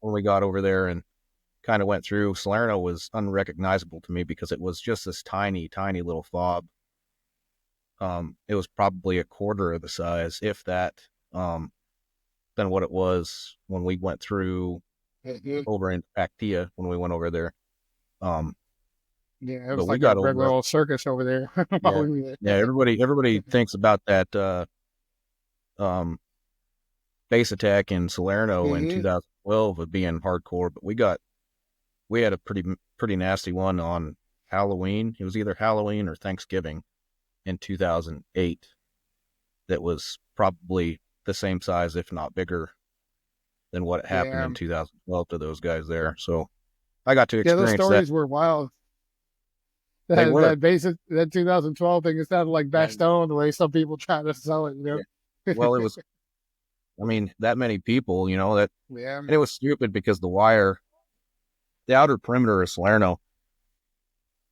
Speaker 1: when we got over there and kind of went through, Salerno was unrecognizable to me because it was just this tiny, tiny little fob. It was probably a quarter of the size, if that, than what it was when we went through over in Paktia when we went over there.
Speaker 2: It was like a regular old circus over there.
Speaker 1: Everybody thinks about that base attack in Salerno in 2012 of being hardcore, but we had a pretty nasty one on Halloween. It was either Halloween or Thanksgiving in 2008 that was probably the same size, if not bigger, than what happened in 2012 to those guys there. So I got to experience that.
Speaker 2: Those stories were wild. That 2012 thing, it sounded like Bastogne, the way some people try to sell it,
Speaker 1: Yeah. Well, it was, that many people, and it was stupid because the outer perimeter of Salerno,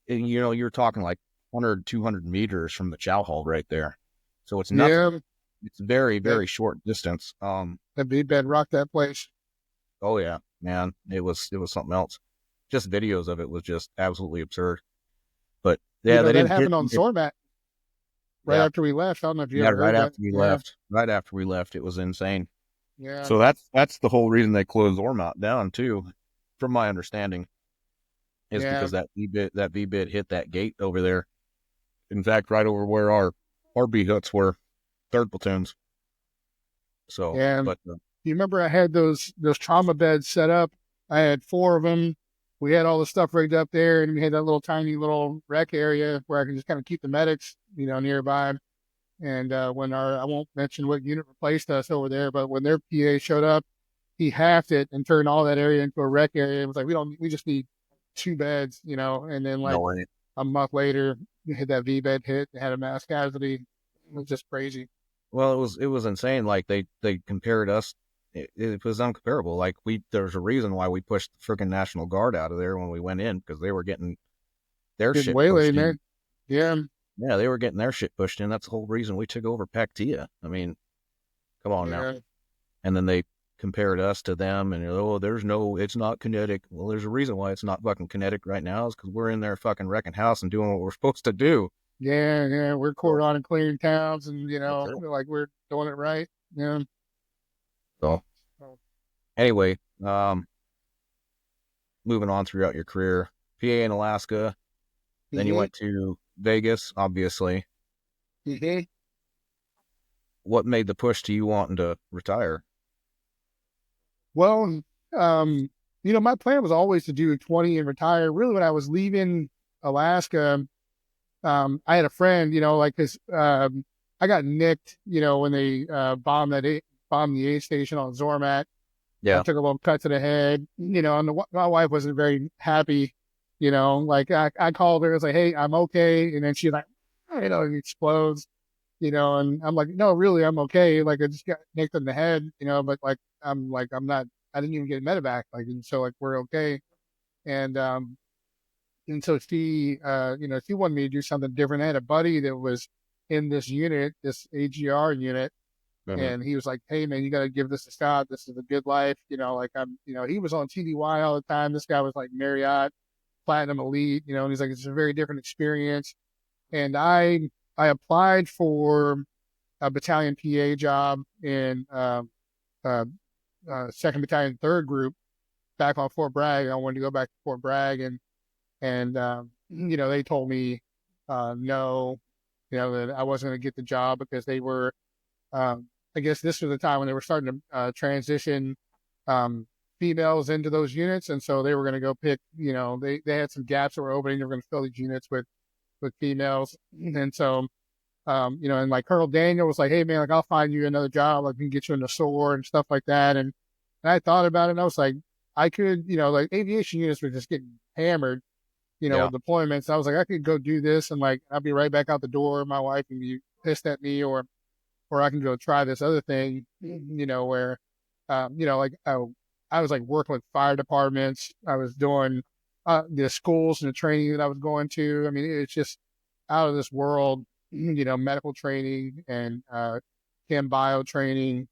Speaker 1: you're talking like 100, 200 meters from the chow hall right there. So it's nothing. It's very, very short distance.
Speaker 2: That'd be bedrock, that place.
Speaker 1: Oh yeah, man, it was something else. Just videos of it was just absolutely absurd. But
Speaker 2: You
Speaker 1: yeah,
Speaker 2: know,
Speaker 1: they
Speaker 2: that
Speaker 1: didn't hit.
Speaker 2: happened on Zormat right
Speaker 1: Yeah,
Speaker 2: after we left. I don't know if you
Speaker 1: yeah,
Speaker 2: ever heard that. Yeah,
Speaker 1: right after we left, it was insane.
Speaker 2: yeah,
Speaker 1: So that's the whole reason they closed Ormont down too, from my understanding, is
Speaker 2: yeah,
Speaker 1: because that V bit hit that gate over there. In fact, right over where our B huts were, third platoons. So,
Speaker 2: yeah.
Speaker 1: but
Speaker 2: You remember I had those trauma beds set up. I had four of them. We had all the stuff rigged up there, and we had that little tiny little rec area where I could just kind of keep the medics, nearby. And when I won't mention what unit replaced us over there, but when their PA showed up, he halved it and turned all that area into a rec area. It was like we just need two beds, And then
Speaker 1: no
Speaker 2: like
Speaker 1: way.
Speaker 2: a month later, we had that V bed hit, had a mass casualty. It was just crazy.
Speaker 1: Well, it was insane. Like they compared us. It was uncomparable. Like there's a reason why we pushed the freaking National Guard out of there when we went in, because they were getting their
Speaker 2: Getting
Speaker 1: shit pushed
Speaker 2: waylaid,
Speaker 1: in.
Speaker 2: man. Yeah,
Speaker 1: Yeah, they were getting their shit pushed in. That's the whole reason we took over Pactia. I mean, come on now.
Speaker 2: yeah,
Speaker 1: And then they compared us to them, and oh, it's not kinetic. Well, there's a reason why it's not fucking kinetic right now, is because we're in there fucking wrecking house and doing what we're supposed to do.
Speaker 2: yeah, yeah. We're
Speaker 1: So
Speaker 2: cordon and clearing towns, and
Speaker 1: that's it.
Speaker 2: we're like we're doing it right. Yeah.
Speaker 1: So
Speaker 2: So,
Speaker 1: anyway, moving on throughout your career, PA in Alaska, then you
Speaker 2: mhm,
Speaker 1: went to Vegas, obviously.
Speaker 2: mhm.
Speaker 1: What made the push to you wanting to retire?
Speaker 2: Well, um, my plan was always to do 20 and retire. Really, when I was leaving Alaska, I had a friend, like, cause, I got nicked, when they, bombed the aid station on Zormat. I
Speaker 1: Yeah.
Speaker 2: took a little cut to the head, and my wife wasn't very happy, like I called her, I was like, hey, I'm okay. And then she's like, it explodes, and I'm like, no, really, I'm okay. Like, I just got nicked in the head, but I'm not, I didn't even get medevac. Like, and so like, we're okay. And, and so she wanted me to do something different. I had a buddy that was in this unit, this AGR unit,
Speaker 1: Hmm.
Speaker 2: and he was like, "Hey, man, you got to give this a shot. This is a good life." Like he was on TDY all the time. This guy was like Marriott, Platinum Elite, and he's like, "It's a very different experience." And I applied for a battalion PA job in uh, Second Battalion, Third Group back on Fort Bragg. I wanted to go back to Fort Bragg, and they told me no, that I wasn't going to get the job because they were. I guess this was the time when they were starting to transition um, females into those units, and so they were going to go pick. They had some gaps that were opening. They were going to fill these units with females, and so and like Colonel Daniel was like, "Hey man, like I'll find you another job. Like we can get you in the SOAR and stuff like that." And I thought about it, and I was like, I could, like aviation units were just getting hammered,
Speaker 1: Yeah.
Speaker 2: with deployments. I was like, I could go do this, and like I'll be right back out the door. My wife can be pissed at me, or I can go try this other thing, where, like I was like working with fire departments. I was doing the schools and the training that I was going to. I mean, it's just out of this world, medical training and chem bio training,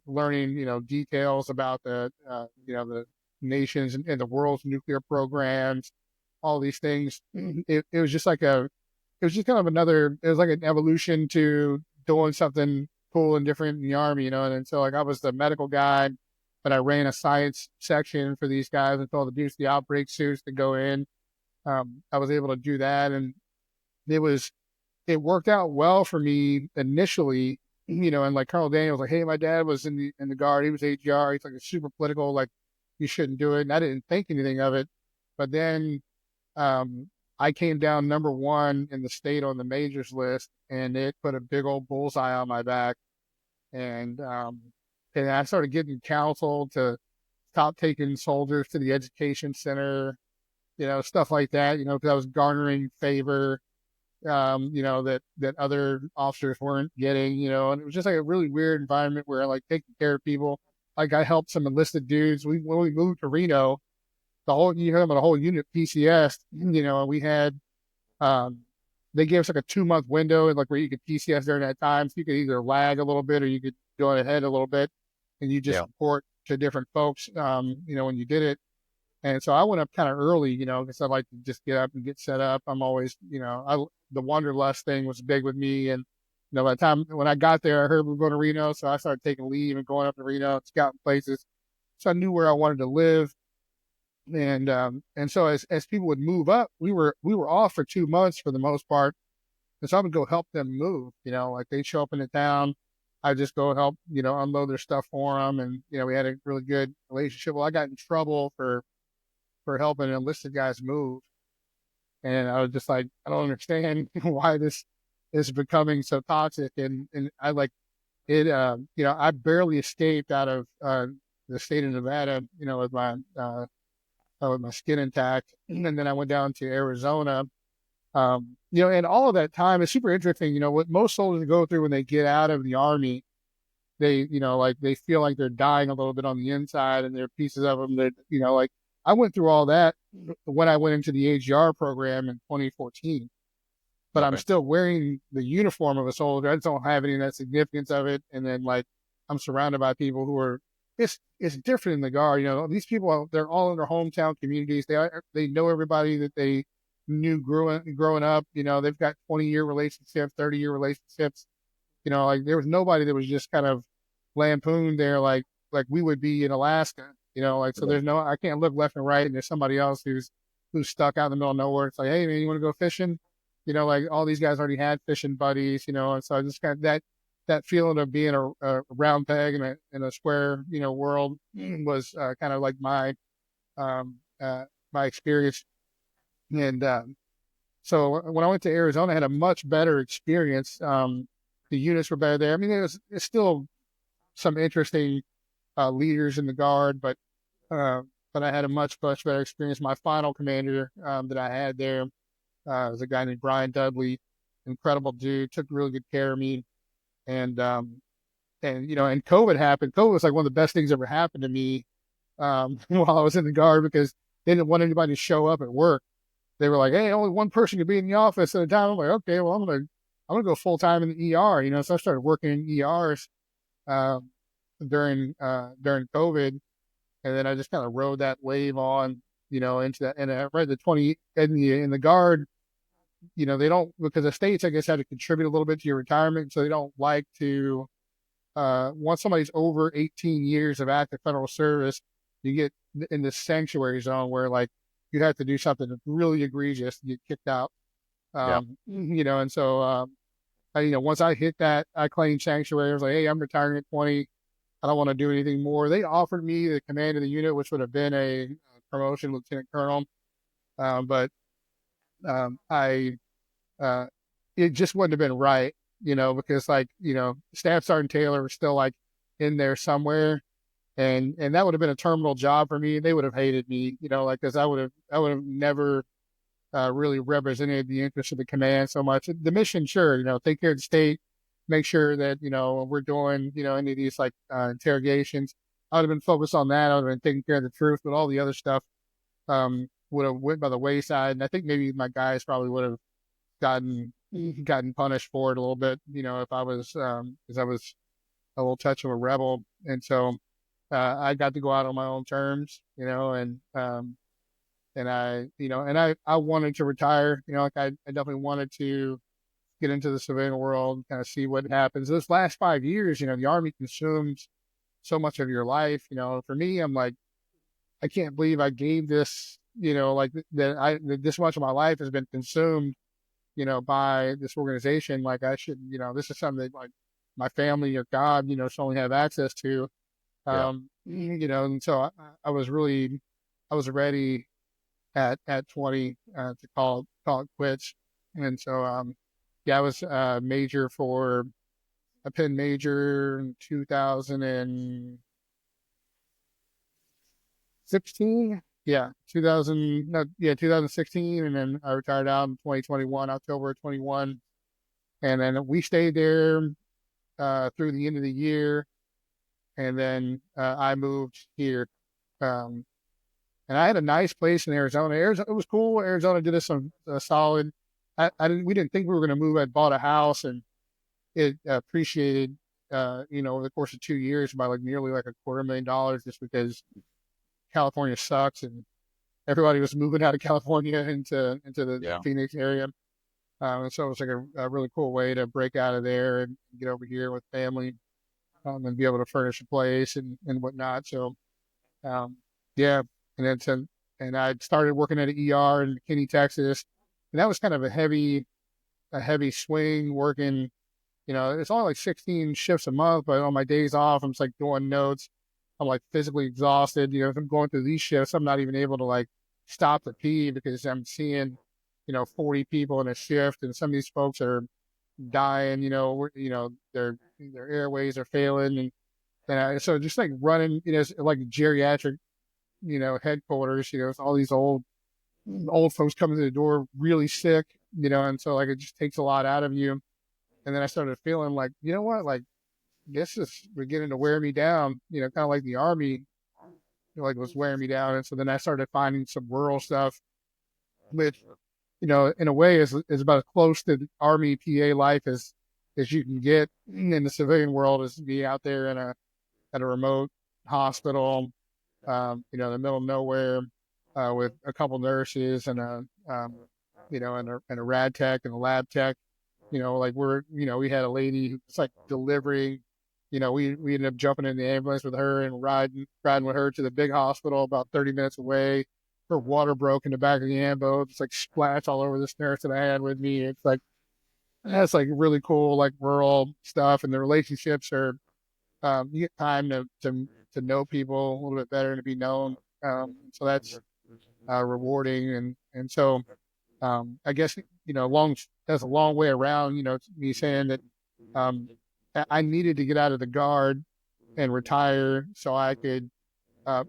Speaker 2: learning, details about the nations and the world's nuclear programs, all these things. It was just like it was just kind of it was like an evolution to doing something cool and different in the army, and so like I was the medical guy, but I ran a science section for these guys and told them to use the outbreak suits to go in. I was able to do that, and it was it worked out well for me initially, and like Colonel Daniel was like, hey, my dad was in the guard, he was AGR, he's like a super political, like you shouldn't do it, and I didn't think anything of it, but then um, I came down number one in the state on the majors list, and it put a big old bullseye on my back. And I started getting counseled to stop taking soldiers to the education center, stuff like that. Because I was garnering favor, that other officers weren't getting. And it was just like a really weird environment where I like taking care of people. Like I helped some enlisted dudes. When we moved to Reno, you heard about the whole unit PCS, and we had, um, they gave us like a 2 month window, like where you could PCS during that time. So you could either lag a little bit or you could go ahead a little bit, and you just
Speaker 1: Yeah.
Speaker 2: report to different folks, when you did it. And so I went up kind of early, because I like to just get up and get set up. I'm always, the wanderlust thing was big with me. And, by the time when I got there, I heard we were going to Reno. So I started taking leave and going up to Reno, scouting places. So I knew where I wanted to live. And so as people would move up, we were off for 2 months for the most part. And so I would go help them move, like they'd show up in the town. I just go help, unload their stuff for them. And, we had a really good relationship. Well, I got in trouble for helping enlisted guys move. And I was just like, I don't understand why this is becoming so toxic. And I like it, I barely escaped out of the state of Nevada, with my skin intact. And then I went down to Arizona. And all of that time is super interesting. What most soldiers go through when they get out of the Army, they, they feel like they're dying a little bit on the inside, and there are pieces of them that, I went through all that when I went into the AGR program in 2014, but I'm still wearing the uniform of a soldier. I just don't have any of that significance of it. And then I'm surrounded by people who are, it's different in the Guard. These people, they're all in their hometown communities. They know everybody that they knew growing up. They've got 20-year relationships, 30-year relationships. There was nobody that was just kind of lampooned there like we would be in Alaska. So there's I can't look left and right and there's somebody else who's stuck out in the middle of nowhere. It's like, hey man, you want to go fishing? All these guys already had fishing buddies, and so I just got that feeling of being a round peg in a square, world was kind of like my experience. And so when I went to Arizona, I had a much better experience. The units were better there. I mean, it's still some interesting leaders in the Guard, but I had a much better experience. My final commander that I had there was a guy named Brian Dudley, incredible dude, took really good care of me. And COVID happened. COVID was like one of the best things ever happened to me while I was in the Guard, because they didn't want anybody to show up at work. They were like, hey, only one person could be in the office at a time. I'm like, okay, well, I'm gonna go full time in the ER. So I started working in ERs during COVID, and then I just kind of rode that wave on, into that. And I read the 20 in the Guard. They don't, because the states, I guess, had to contribute a little bit to your retirement, so they don't like to. Once somebody's over 18 years of active federal service, you get in this sanctuary zone where you have to do something that's really egregious to get kicked out. And so, once I hit that, I claimed sanctuary. I was like, hey, I'm retiring at 20. I don't want to do anything more. They offered me the command of the unit, which would have been a promotion, lieutenant colonel. But it just wouldn't have been right, because Staff Sergeant Taylor was still in there somewhere. And that would have been a terminal job for me. They would have hated me, because I would have never really represented the interests of the command so much. The mission, sure, take care of the state, make sure that, we're doing, any of these interrogations. I would have been focused on that. I would have been taking care of the truth, but all the other stuff would have went by the wayside. And I think maybe my guys probably would have gotten punished for it a little bit, if I was, because I was a little touch of a rebel. And so I got to go out on my own terms, and I wanted to retire, I definitely wanted to get into the civilian world, kind of see what happens. Those last 5 years, the Army consumes so much of your life. For me, I'm like, I can't believe I gave this, that this much of my life has been consumed, by this organization. I should, this is something that my family or God, should only have access to. And so I was ready at 20 to call it quits. And so, I was a pen major in 2016. 2016. And then I retired out in 2021, October 21. And then we stayed there through the end of the year. And then I moved here. And I had a nice place in Arizona. It was cool. Arizona did us a solid. We didn't think we were going to move. I bought a house, and it appreciated over the course of 2 years by like nearly like $250,000 just because California sucks and everybody was moving out of California into the
Speaker 1: Yeah.
Speaker 2: Phoenix area. And so it was like a really cool way to break out of there and get over here with family, and be able to furnish a place and whatnot. So, um, yeah, and then and I started working at an ER in McKinney, Texas, and that was kind of a heavy swing working. It's only like 16 shifts a month, but on my days off, I'm just like doing notes. I'm like physically exhausted. If I'm going through these shifts, I'm not even able to like stop to pee because I'm seeing, 40 people in a shift, and some of these folks are dying. Their airways are failing, and so just like running, it's like geriatric, headquarters. It's all these old folks coming to the door really sick. And so like it just takes a lot out of you. And then I started feeling like, you know what, like this is beginning to wear me down. Kind of like the army, like was wearing me down. And so then I started finding some rural stuff, which in a way is about as close to Army PA life as you can get in the civilian world, is to be out there at a remote hospital, in the middle of nowhere, with a couple nurses and and a rad tech and a lab tech. Like we had a lady who was like delivering. We ended up jumping in the ambulance with her and riding with her to the big hospital about 30 minutes away. Her water broke in the back of the ambo. It's like splash all over this nurse that I had with me. It's like, that's like really cool, like rural stuff. And the relationships are, you get time to know people a little bit better and to be known. So that's rewarding. And so, I guess, that's a long way around, me saying that, I needed to get out of the guard and retire so I could,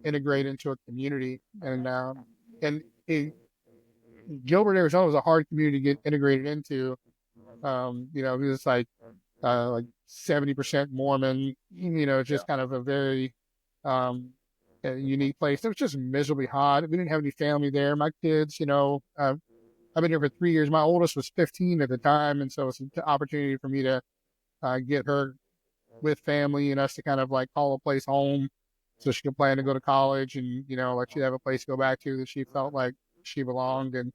Speaker 2: integrate into a community. And Gilbert, Arizona was a hard community to get integrated into. Because it's like 70% Mormon, it's just kind of a very, a unique place. It was just miserably hot. We didn't have any family there. My kids, I've been here for 3 years. My oldest was 15 at the time. And so it's an opportunity for me to, get her with family and us to kind of like call a place home so she could plan to go to college and, like she'd have a place to go back to that she felt like she belonged. And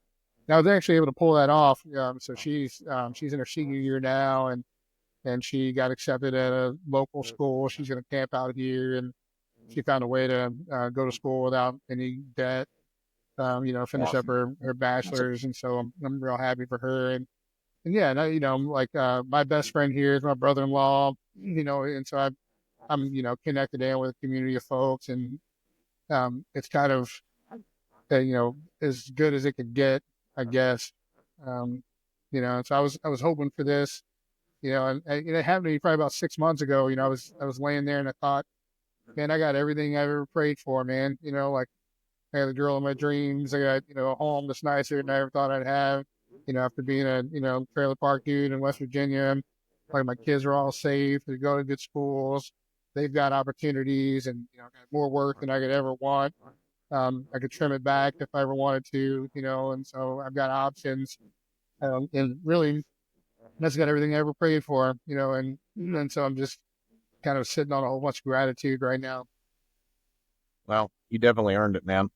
Speaker 2: I was actually able to pull that off. So she's in her senior year now, and she got accepted at a local school. She's going to camp out here, and she found a way to go to school without any debt. Finish up her bachelor's, and so I'm real happy for her. And yeah, and like my best friend here is my brother-in-law. And so I'm connected in with a community of folks, and it's kind of as good as it could get, I guess. And so I was hoping for this, and it happened to me probably about 6 months ago. I was laying there and I thought, man, I got everything I ever prayed for, man. Like I got the girl of my dreams. I got a home that's nicer than I ever thought I'd have. After being a trailer park dude in West Virginia, like my kids are all safe. They go to good schools. They've got opportunities, and got more work than I could ever want. I could trim it back if I ever wanted to, and so I've got options. And really, that's got everything I ever prayed for, and so I'm just kind of sitting on a whole bunch of gratitude right now.
Speaker 1: Well, you definitely earned it, man.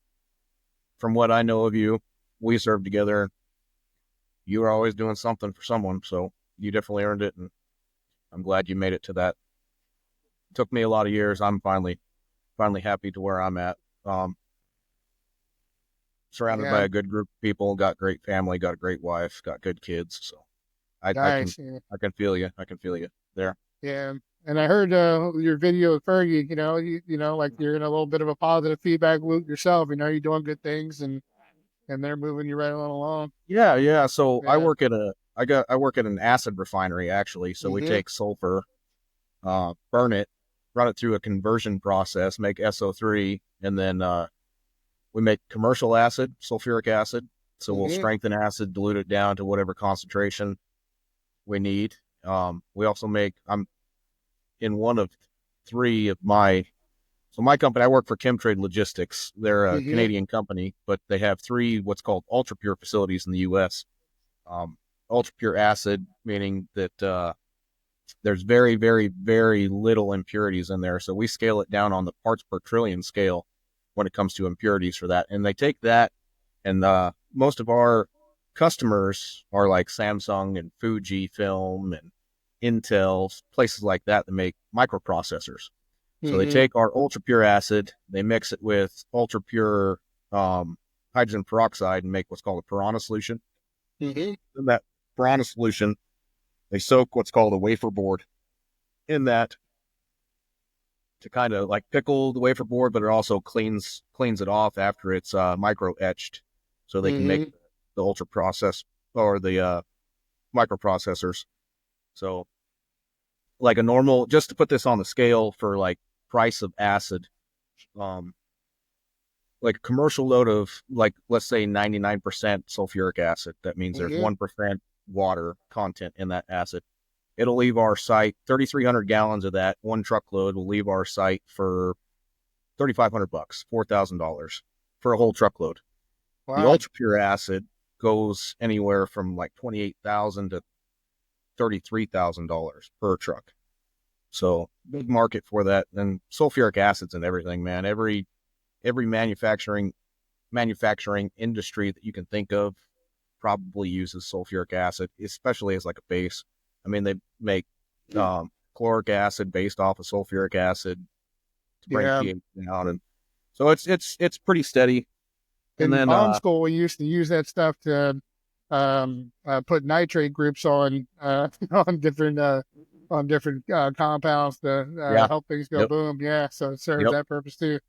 Speaker 1: From what I know of you, we served together. You were always doing something for someone, so you definitely earned it, and I'm glad you made it to that. It took me a lot of years. I'm finally happy to where I'm at. Surrounded by a good group of people, got great family, got a great wife, got good kids. So I can feel you. I can feel you there.
Speaker 2: Yeah. And I heard your video with Fergie, like you're in a little bit of a positive feedback loop yourself. You're doing good things, and they're moving you right along.
Speaker 1: Yeah. So yeah. I work at an acid refinery, actually. So we take sulfur, burn it, run it through a conversion process, make SO3, and then we make commercial acid, sulfuric acid. So we'll strengthen acid, dilute it down to whatever concentration we need. We also I'm in one of three of my company. I work for Chemtrade Logistics. They're a Canadian company, but they have three what's called ultra pure facilities in the U.S. Ultra pure acid, meaning that there's very, very, very little impurities in there. So we scale it down on the parts per trillion scale when it comes to impurities for that. And they take that, and most of our customers are like Samsung and Fujifilm and Intel, places like that make microprocessors. So they take our ultra pure acid, they mix it with ultra pure hydrogen peroxide and make what's called a Piranha solution. In that Piranha solution, they soak what's called a wafer board in that to kind of like pickle the wafer board, but it also cleans it off after it's micro etched, so they can make the ultra process or the microprocessors. So like a normal, just to put this on the scale for like price of acid, like a commercial load of like, let's say 99% sulfuric acid. That means there's 1% water content in that acid. It'll leave our site, 3,300 gallons of that, one truckload will leave our site for $3,500, $4,000 for a whole truckload. Wow. The ultra pure acid goes anywhere from like $28,000 to $33,000 per truck. So big market for that. And sulfuric acids and everything, man. Every manufacturing industry that you can think of probably uses sulfuric acid, especially as like a base. I mean, they make chloric acid based off of sulfuric acid to bring pH down, and so it's pretty steady.
Speaker 2: And then bomb school, we used to use that stuff to put nitrate groups on different compounds to help things go boom. Yeah, so it serves that purpose too.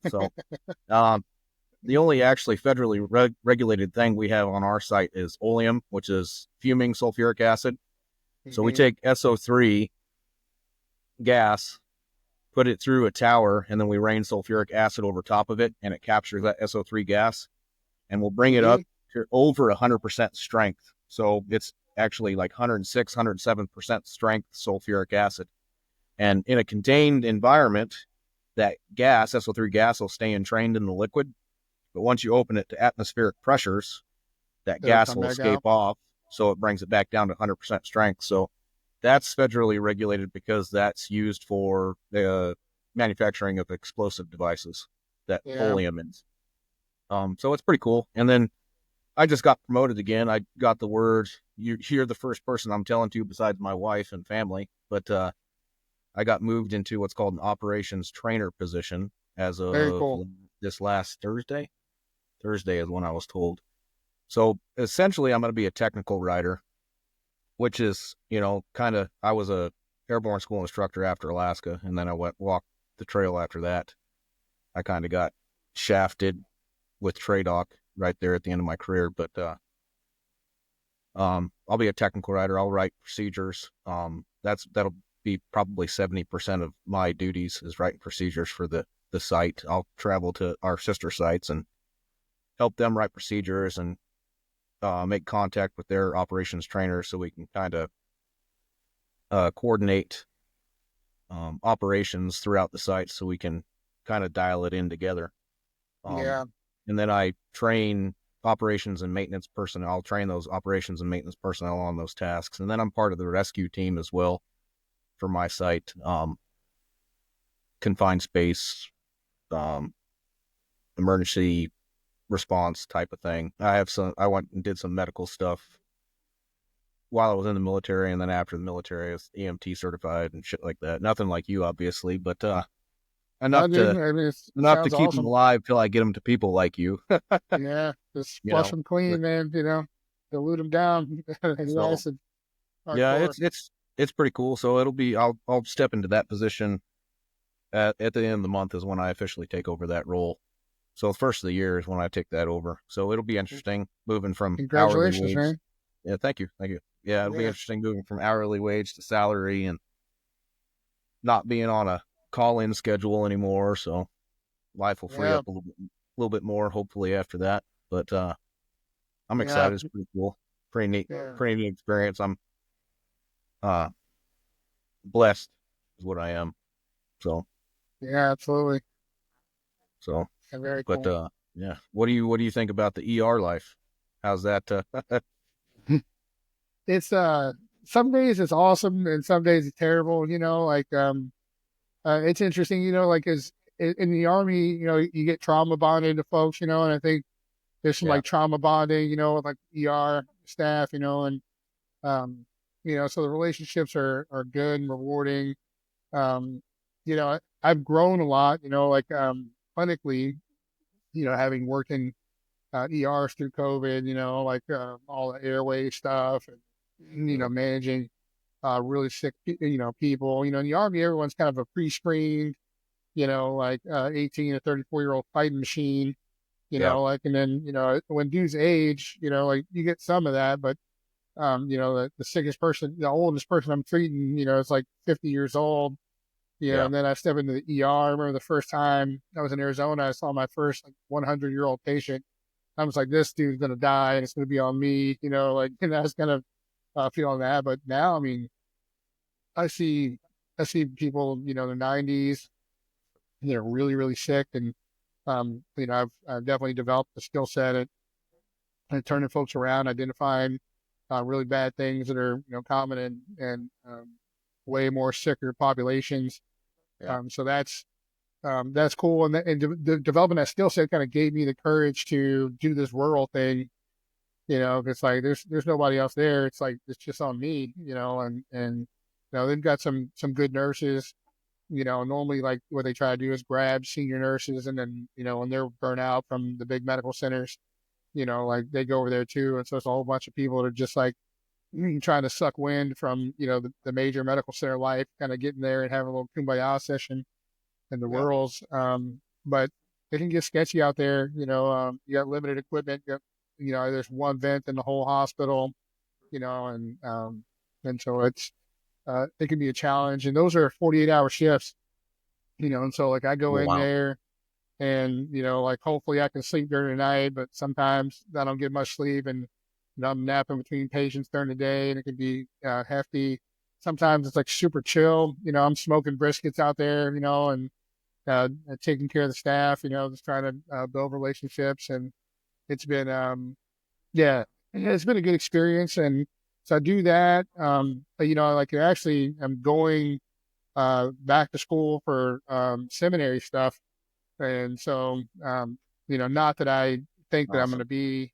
Speaker 1: So the only actually federally regulated thing we have on our site is oleum, which is fuming sulfuric acid. So we take SO3 gas, put it through a tower, and then we rain sulfuric acid over top of it, and it captures that SO3 gas, and we'll bring it up to over 100% strength. So it's actually like 106, 107% strength sulfuric acid. And in a contained environment, that gas, SO3 gas, will stay entrained in the liquid. But once you open it to atmospheric pressures, that gas will escape off. So it brings it back down to 100% strength. So that's federally regulated because that's used for the manufacturing of explosive devices, that oleum is. So it's pretty cool. And then I just got promoted again. I got the word, you're the first person I'm telling to besides my wife and family, but I got moved into what's called an operations trainer position as of this last Thursday. Thursday is when I was told. So essentially, I'm going to be a technical rider, which is, I was a airborne school instructor after Alaska, and then I walked the trail after that. I kind of got shafted with TRADOC right there at the end of my career, but I'll be a technical rider. I'll write procedures. That'll be probably 70% of my duties is writing procedures for the site. I'll travel to our sister sites and help them write procedures and make contact with their operations trainers so we can kind of coordinate operations throughout the site so we can kind of dial it in together. And then I train operations and maintenance personnel. I'll train those operations and maintenance personnel on those tasks. And then I'm part of the rescue team as well for my site, confined space, emergency response type of thing. I went and did some medical stuff while I was in the military, and then after the military I was EMT certified and shit like that. Nothing like you, obviously, but enough to keep them alive till I get them to people like you.
Speaker 2: Just flush them clean, man. Dilute them down.
Speaker 1: It's pretty cool. So I'll step into that position at the end of the month is when I officially take over that role. So the first of the year is when I take that over. So it'll be interesting moving from
Speaker 2: congratulations,
Speaker 1: hourly wage.
Speaker 2: Man.
Speaker 1: Yeah, thank you. Yeah, it'll be interesting moving from hourly wage to salary and not being on a call-in schedule anymore. So life will free up a little bit more, hopefully after that. But I'm excited. It's pretty cool. Pretty neat experience. I'm blessed is what I am. So
Speaker 2: yeah, absolutely.
Speaker 1: So
Speaker 2: very cool.
Speaker 1: But what do you think about the ER life? How's that?
Speaker 2: It's some days it's awesome and some days it's terrible, like, it's interesting, like as in the army, you get trauma bonded to folks, and I think there's some
Speaker 1: Yeah.
Speaker 2: like trauma bonding, with like ER staff, and, um, so the relationships are good and rewarding. Um, I've grown a lot, like, clinically, having worked in ERs through COVID, like all the airway stuff and,
Speaker 1: Yep.
Speaker 2: managing really sick, people. In the Army, everyone's kind of a pre-screened, like 18 to 34-year-old fighting machine,
Speaker 1: Yeah.
Speaker 2: like, and then, when dudes age, like you get some of that, but, the sickest person, the oldest person I'm treating, is like 50 years old,
Speaker 1: Yeah.
Speaker 2: and then I step into the ER. I remember the first time I was in Arizona, I saw my first like 100-year-old patient. I was like, this dude's going to die and it's going to be on me, like, and I was kind of feeling that. But now, I mean, I see, I see people, in their 90s, they're really, really sick. And, I've definitely developed a skill set at turning folks around, identifying really bad things that are, common and way more sicker populations.
Speaker 1: Yeah.
Speaker 2: So that's cool. And developing that skill set kind of gave me the courage to do this rural thing. It's like there's nobody else there. It's like it's just on me. And they've got some good nurses. Normally like what they try to do is grab senior nurses, and then when they're burnt out from the big medical centers, like they go over there too. And so it's a whole bunch of people that are just like trying to suck wind from the major medical center life, kind of getting there and having a little kumbaya session and the
Speaker 1: Yeah.
Speaker 2: whirls. But it can get sketchy out there. You got limited equipment. There's one vent in the whole hospital. And so it can be a challenge. And those are 48-hour shifts. And so like I go
Speaker 1: Oh,
Speaker 2: in
Speaker 1: wow.
Speaker 2: there and like hopefully I can sleep during the night, but sometimes I don't get much sleep, and I'm napping between patients during the day, and it can be hefty. Sometimes it's like super chill. I'm smoking briskets out there, and taking care of the staff, just trying to build relationships. And it's been, yeah, it's been a good experience. And so I do that. But, like actually, I'm going back to school for seminary stuff. And so, not that I think that I'm going
Speaker 1: Awesome.
Speaker 2: to be,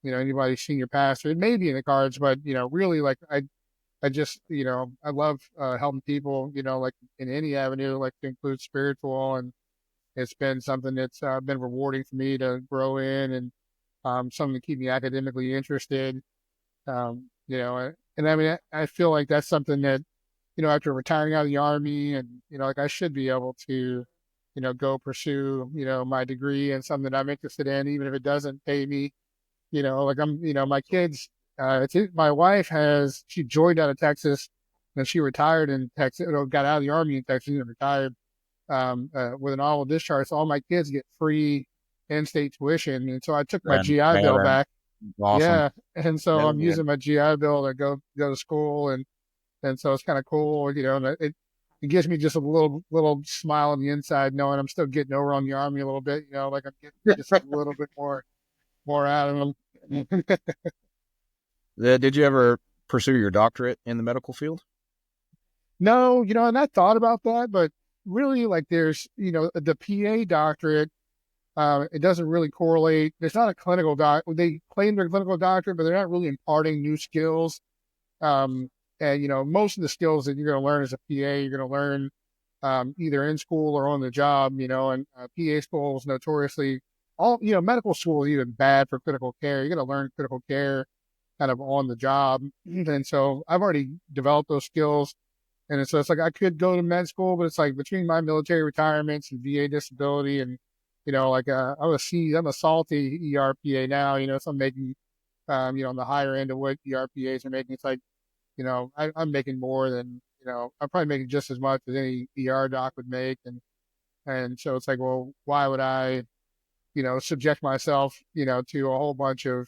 Speaker 2: anybody's senior pastor. It may be in the cards, but, really like I just, I love helping people, like in any avenue, like to include spiritual. And it's been something that's been rewarding for me to grow in, and something to keep me academically interested. And I mean, I feel like that's something that, after retiring out of the army and, like I should be able to, go pursue, my degree and something that I'm interested in, even if it doesn't pay me, like my kids, my wife she joined out of Texas and she retired in Texas, got out of the army in Texas and retired with an honorable discharge. So all my kids get free in-state tuition. And so I took my GI Bill
Speaker 1: Badass.
Speaker 2: back.
Speaker 1: Awesome.
Speaker 2: Yeah. And so
Speaker 1: Hell
Speaker 2: I'm
Speaker 1: yeah.
Speaker 2: using my GI Bill to go to school. And so it's kind of cool, and it gives me just a little smile on the inside, knowing I'm still getting over on the army a little bit, like I'm getting just a little bit more out of them.
Speaker 1: Did you ever pursue your doctorate in the medical field?
Speaker 2: No, and I thought about that, but really, like, there's, the PA doctorate. It doesn't really correlate. It's not a clinical doc. They claim they're a clinical doctorate, but they're not really imparting new skills. Um, and most of the skills that you're going to learn as a PA, you're going to learn either in school or on the job. And PA school is notoriously medical school is even bad for critical care. You're going to learn critical care kind of on the job. And so I've already developed those skills. And so it's like I could go to med school, but it's like between my military retirements and VA disability and, like I'm a salty ERPA now, so I'm making, on the higher end of what ERPAs are making. It's like, I'm making more than, I'm probably making just as much as any ER doc would make. And so it's like, well, why would I, subject myself, to a whole bunch of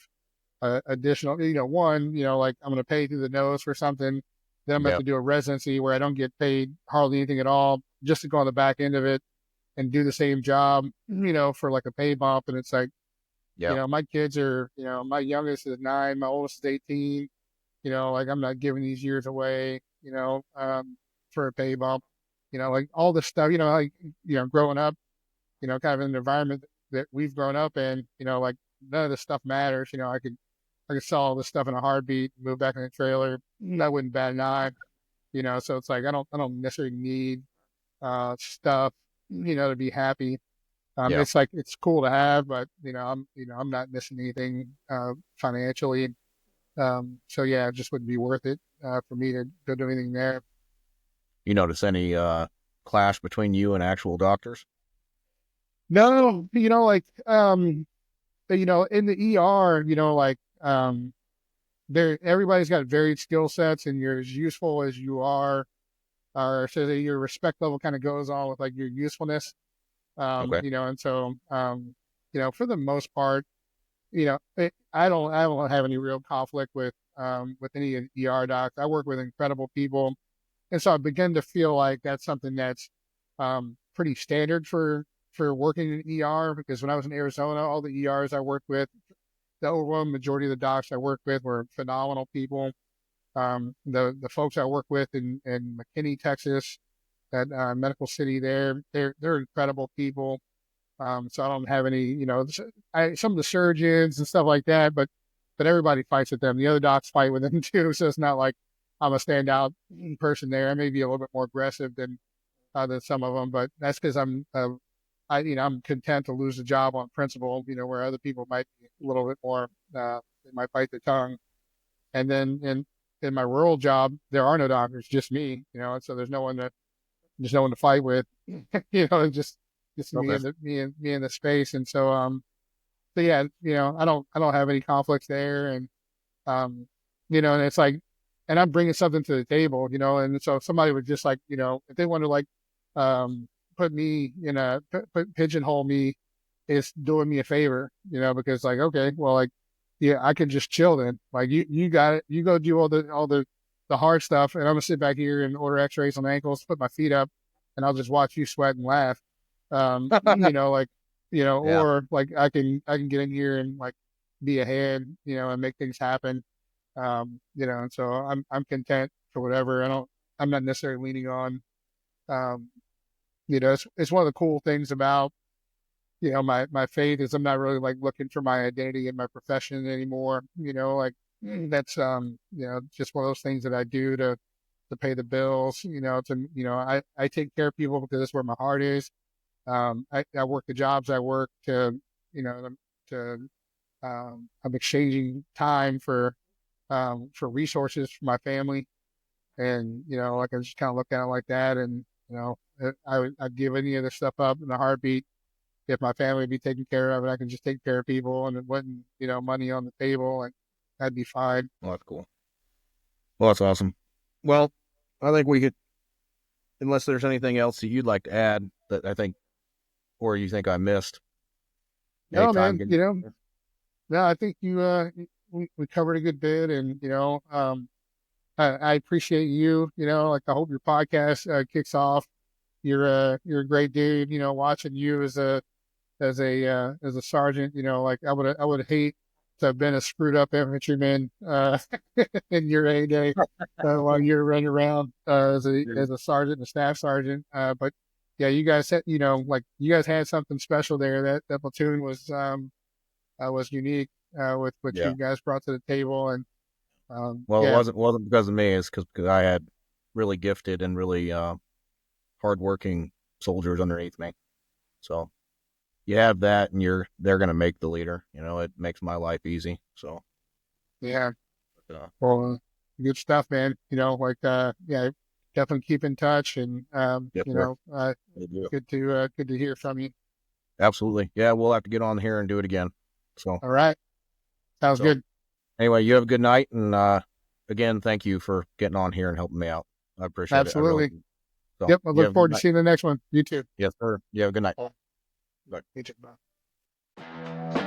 Speaker 2: additional, one, like I'm going to pay through the nose for something. Then I'm going to have
Speaker 1: Yep.
Speaker 2: to do a residency where I don't get paid hardly anything at all just to go on the back end of it and do the same job, for like a pay bump. And it's like,
Speaker 1: Yep.
Speaker 2: my kids are, my youngest is 9, my oldest is 18. like I'm not giving these years away, for a pay bump, like all this stuff, like, growing up, kind of in the environment that we've grown up in, like none of this stuff matters. I could sell all this stuff in a heartbeat, move back in the trailer. I wouldn't bat an eye, so it's like, I don't necessarily need, stuff, to be happy.
Speaker 1: Yeah.
Speaker 2: It's like, it's cool to have, but, I'm not missing anything, financially. So yeah, it just wouldn't be worth it, for me to go do anything there.
Speaker 1: You notice any clash between you and actual doctors?
Speaker 2: No, like, in the ER, like, there, everybody's got varied skill sets, and you're as useful as you are, or so that your respect level kind of goes on with like your usefulness.
Speaker 1: Okay.
Speaker 2: And so, for the most part, I don't have any real conflict with any of the ER docs. I work with incredible people. And so I begin to feel like that's something that's, pretty standard for working in ER, because when I was in Arizona, all the ERs I worked with, the overwhelming majority of the docs I worked with were phenomenal people. The folks I work with in McKinney, Texas, at Medical City there, they're incredible people. So I don't have any, some of the surgeons and stuff like that, but everybody fights with them. The other docs fight with them too. So it's not like I'm a standout person there. I may be a little bit more aggressive than some of them, but that's because I'm content to lose the job on principle, where other people might be a little bit more, they might bite the tongue. And then in my rural job, there are no doctors, just me, and so there's no one to fight with, just me
Speaker 1: Okay.
Speaker 2: in me in the space. And so yeah, I don't have any conflicts there. And, and it's like, and I'm bringing something to the table, and so if somebody would just like, if they want to like, put me in pigeonhole me, is doing me a favor, because like, okay, well, like, yeah, I can just chill then. Like you got it. You go do all the hard stuff, and I'm gonna sit back here and order X-rays on ankles, put my feet up, and I'll just watch you sweat and laugh. Like,
Speaker 1: Yeah.
Speaker 2: or like I can get in here and like be ahead, and make things happen. And so I'm content for whatever. I'm not necessarily leaning on, um, it's one of the cool things about, my faith is I'm not really like looking for my identity in my profession anymore. Like, that's, just one of those things that I do to pay the bills, I take care of people because that's where my heart is. I work the jobs I work to, I'm exchanging time for resources for my family. And, like, I just kind of look at it like that. And, I'd give any of this stuff up in a heartbeat if my family would be taken care of, and I can just take care of people, and it wasn't, money on the table, and that'd be fine.
Speaker 1: Well, that's cool. Well, that's awesome. Well, I think we could, unless there's anything else that you'd like to add that I think, or you think I missed.
Speaker 2: No,
Speaker 1: Anytime.
Speaker 2: man, no, I think we covered a good bit, and, I appreciate you, like, I hope your podcast kicks off. You're a great dude, watching you as a sergeant, like I would hate to have been a screwed up infantryman, in your heyday, while you're running around, as a sergeant, a staff sergeant. But yeah, you guys had, like, you guys had something special there. That platoon was unique, with what
Speaker 1: Yeah.
Speaker 2: you guys brought to the table. And,
Speaker 1: Well,
Speaker 2: yeah,
Speaker 1: it wasn't because of me. It's because I had really gifted and really hardworking soldiers underneath me. So you have that, and they're going to make the leader. It makes my life easy. So
Speaker 2: yeah.
Speaker 1: uh,
Speaker 2: Well, good stuff, man. Like, yeah, definitely keep in touch, and,
Speaker 1: yes, sir. I do.
Speaker 2: good to hear from you.
Speaker 1: Absolutely. Yeah, we'll have to get on here and do it again. So,
Speaker 2: All right. Sounds good.
Speaker 1: Anyway, you have a good night, and again, thank you for getting on here and helping me out. I appreciate it. I really
Speaker 2: Absolutely.
Speaker 1: do. So,
Speaker 2: Yep. I
Speaker 1: you
Speaker 2: look
Speaker 1: have a
Speaker 2: forward
Speaker 1: good
Speaker 2: to
Speaker 1: night.
Speaker 2: seeing the next one. You too.
Speaker 1: Yes, sir. You have a good night.
Speaker 2: You too. Bye.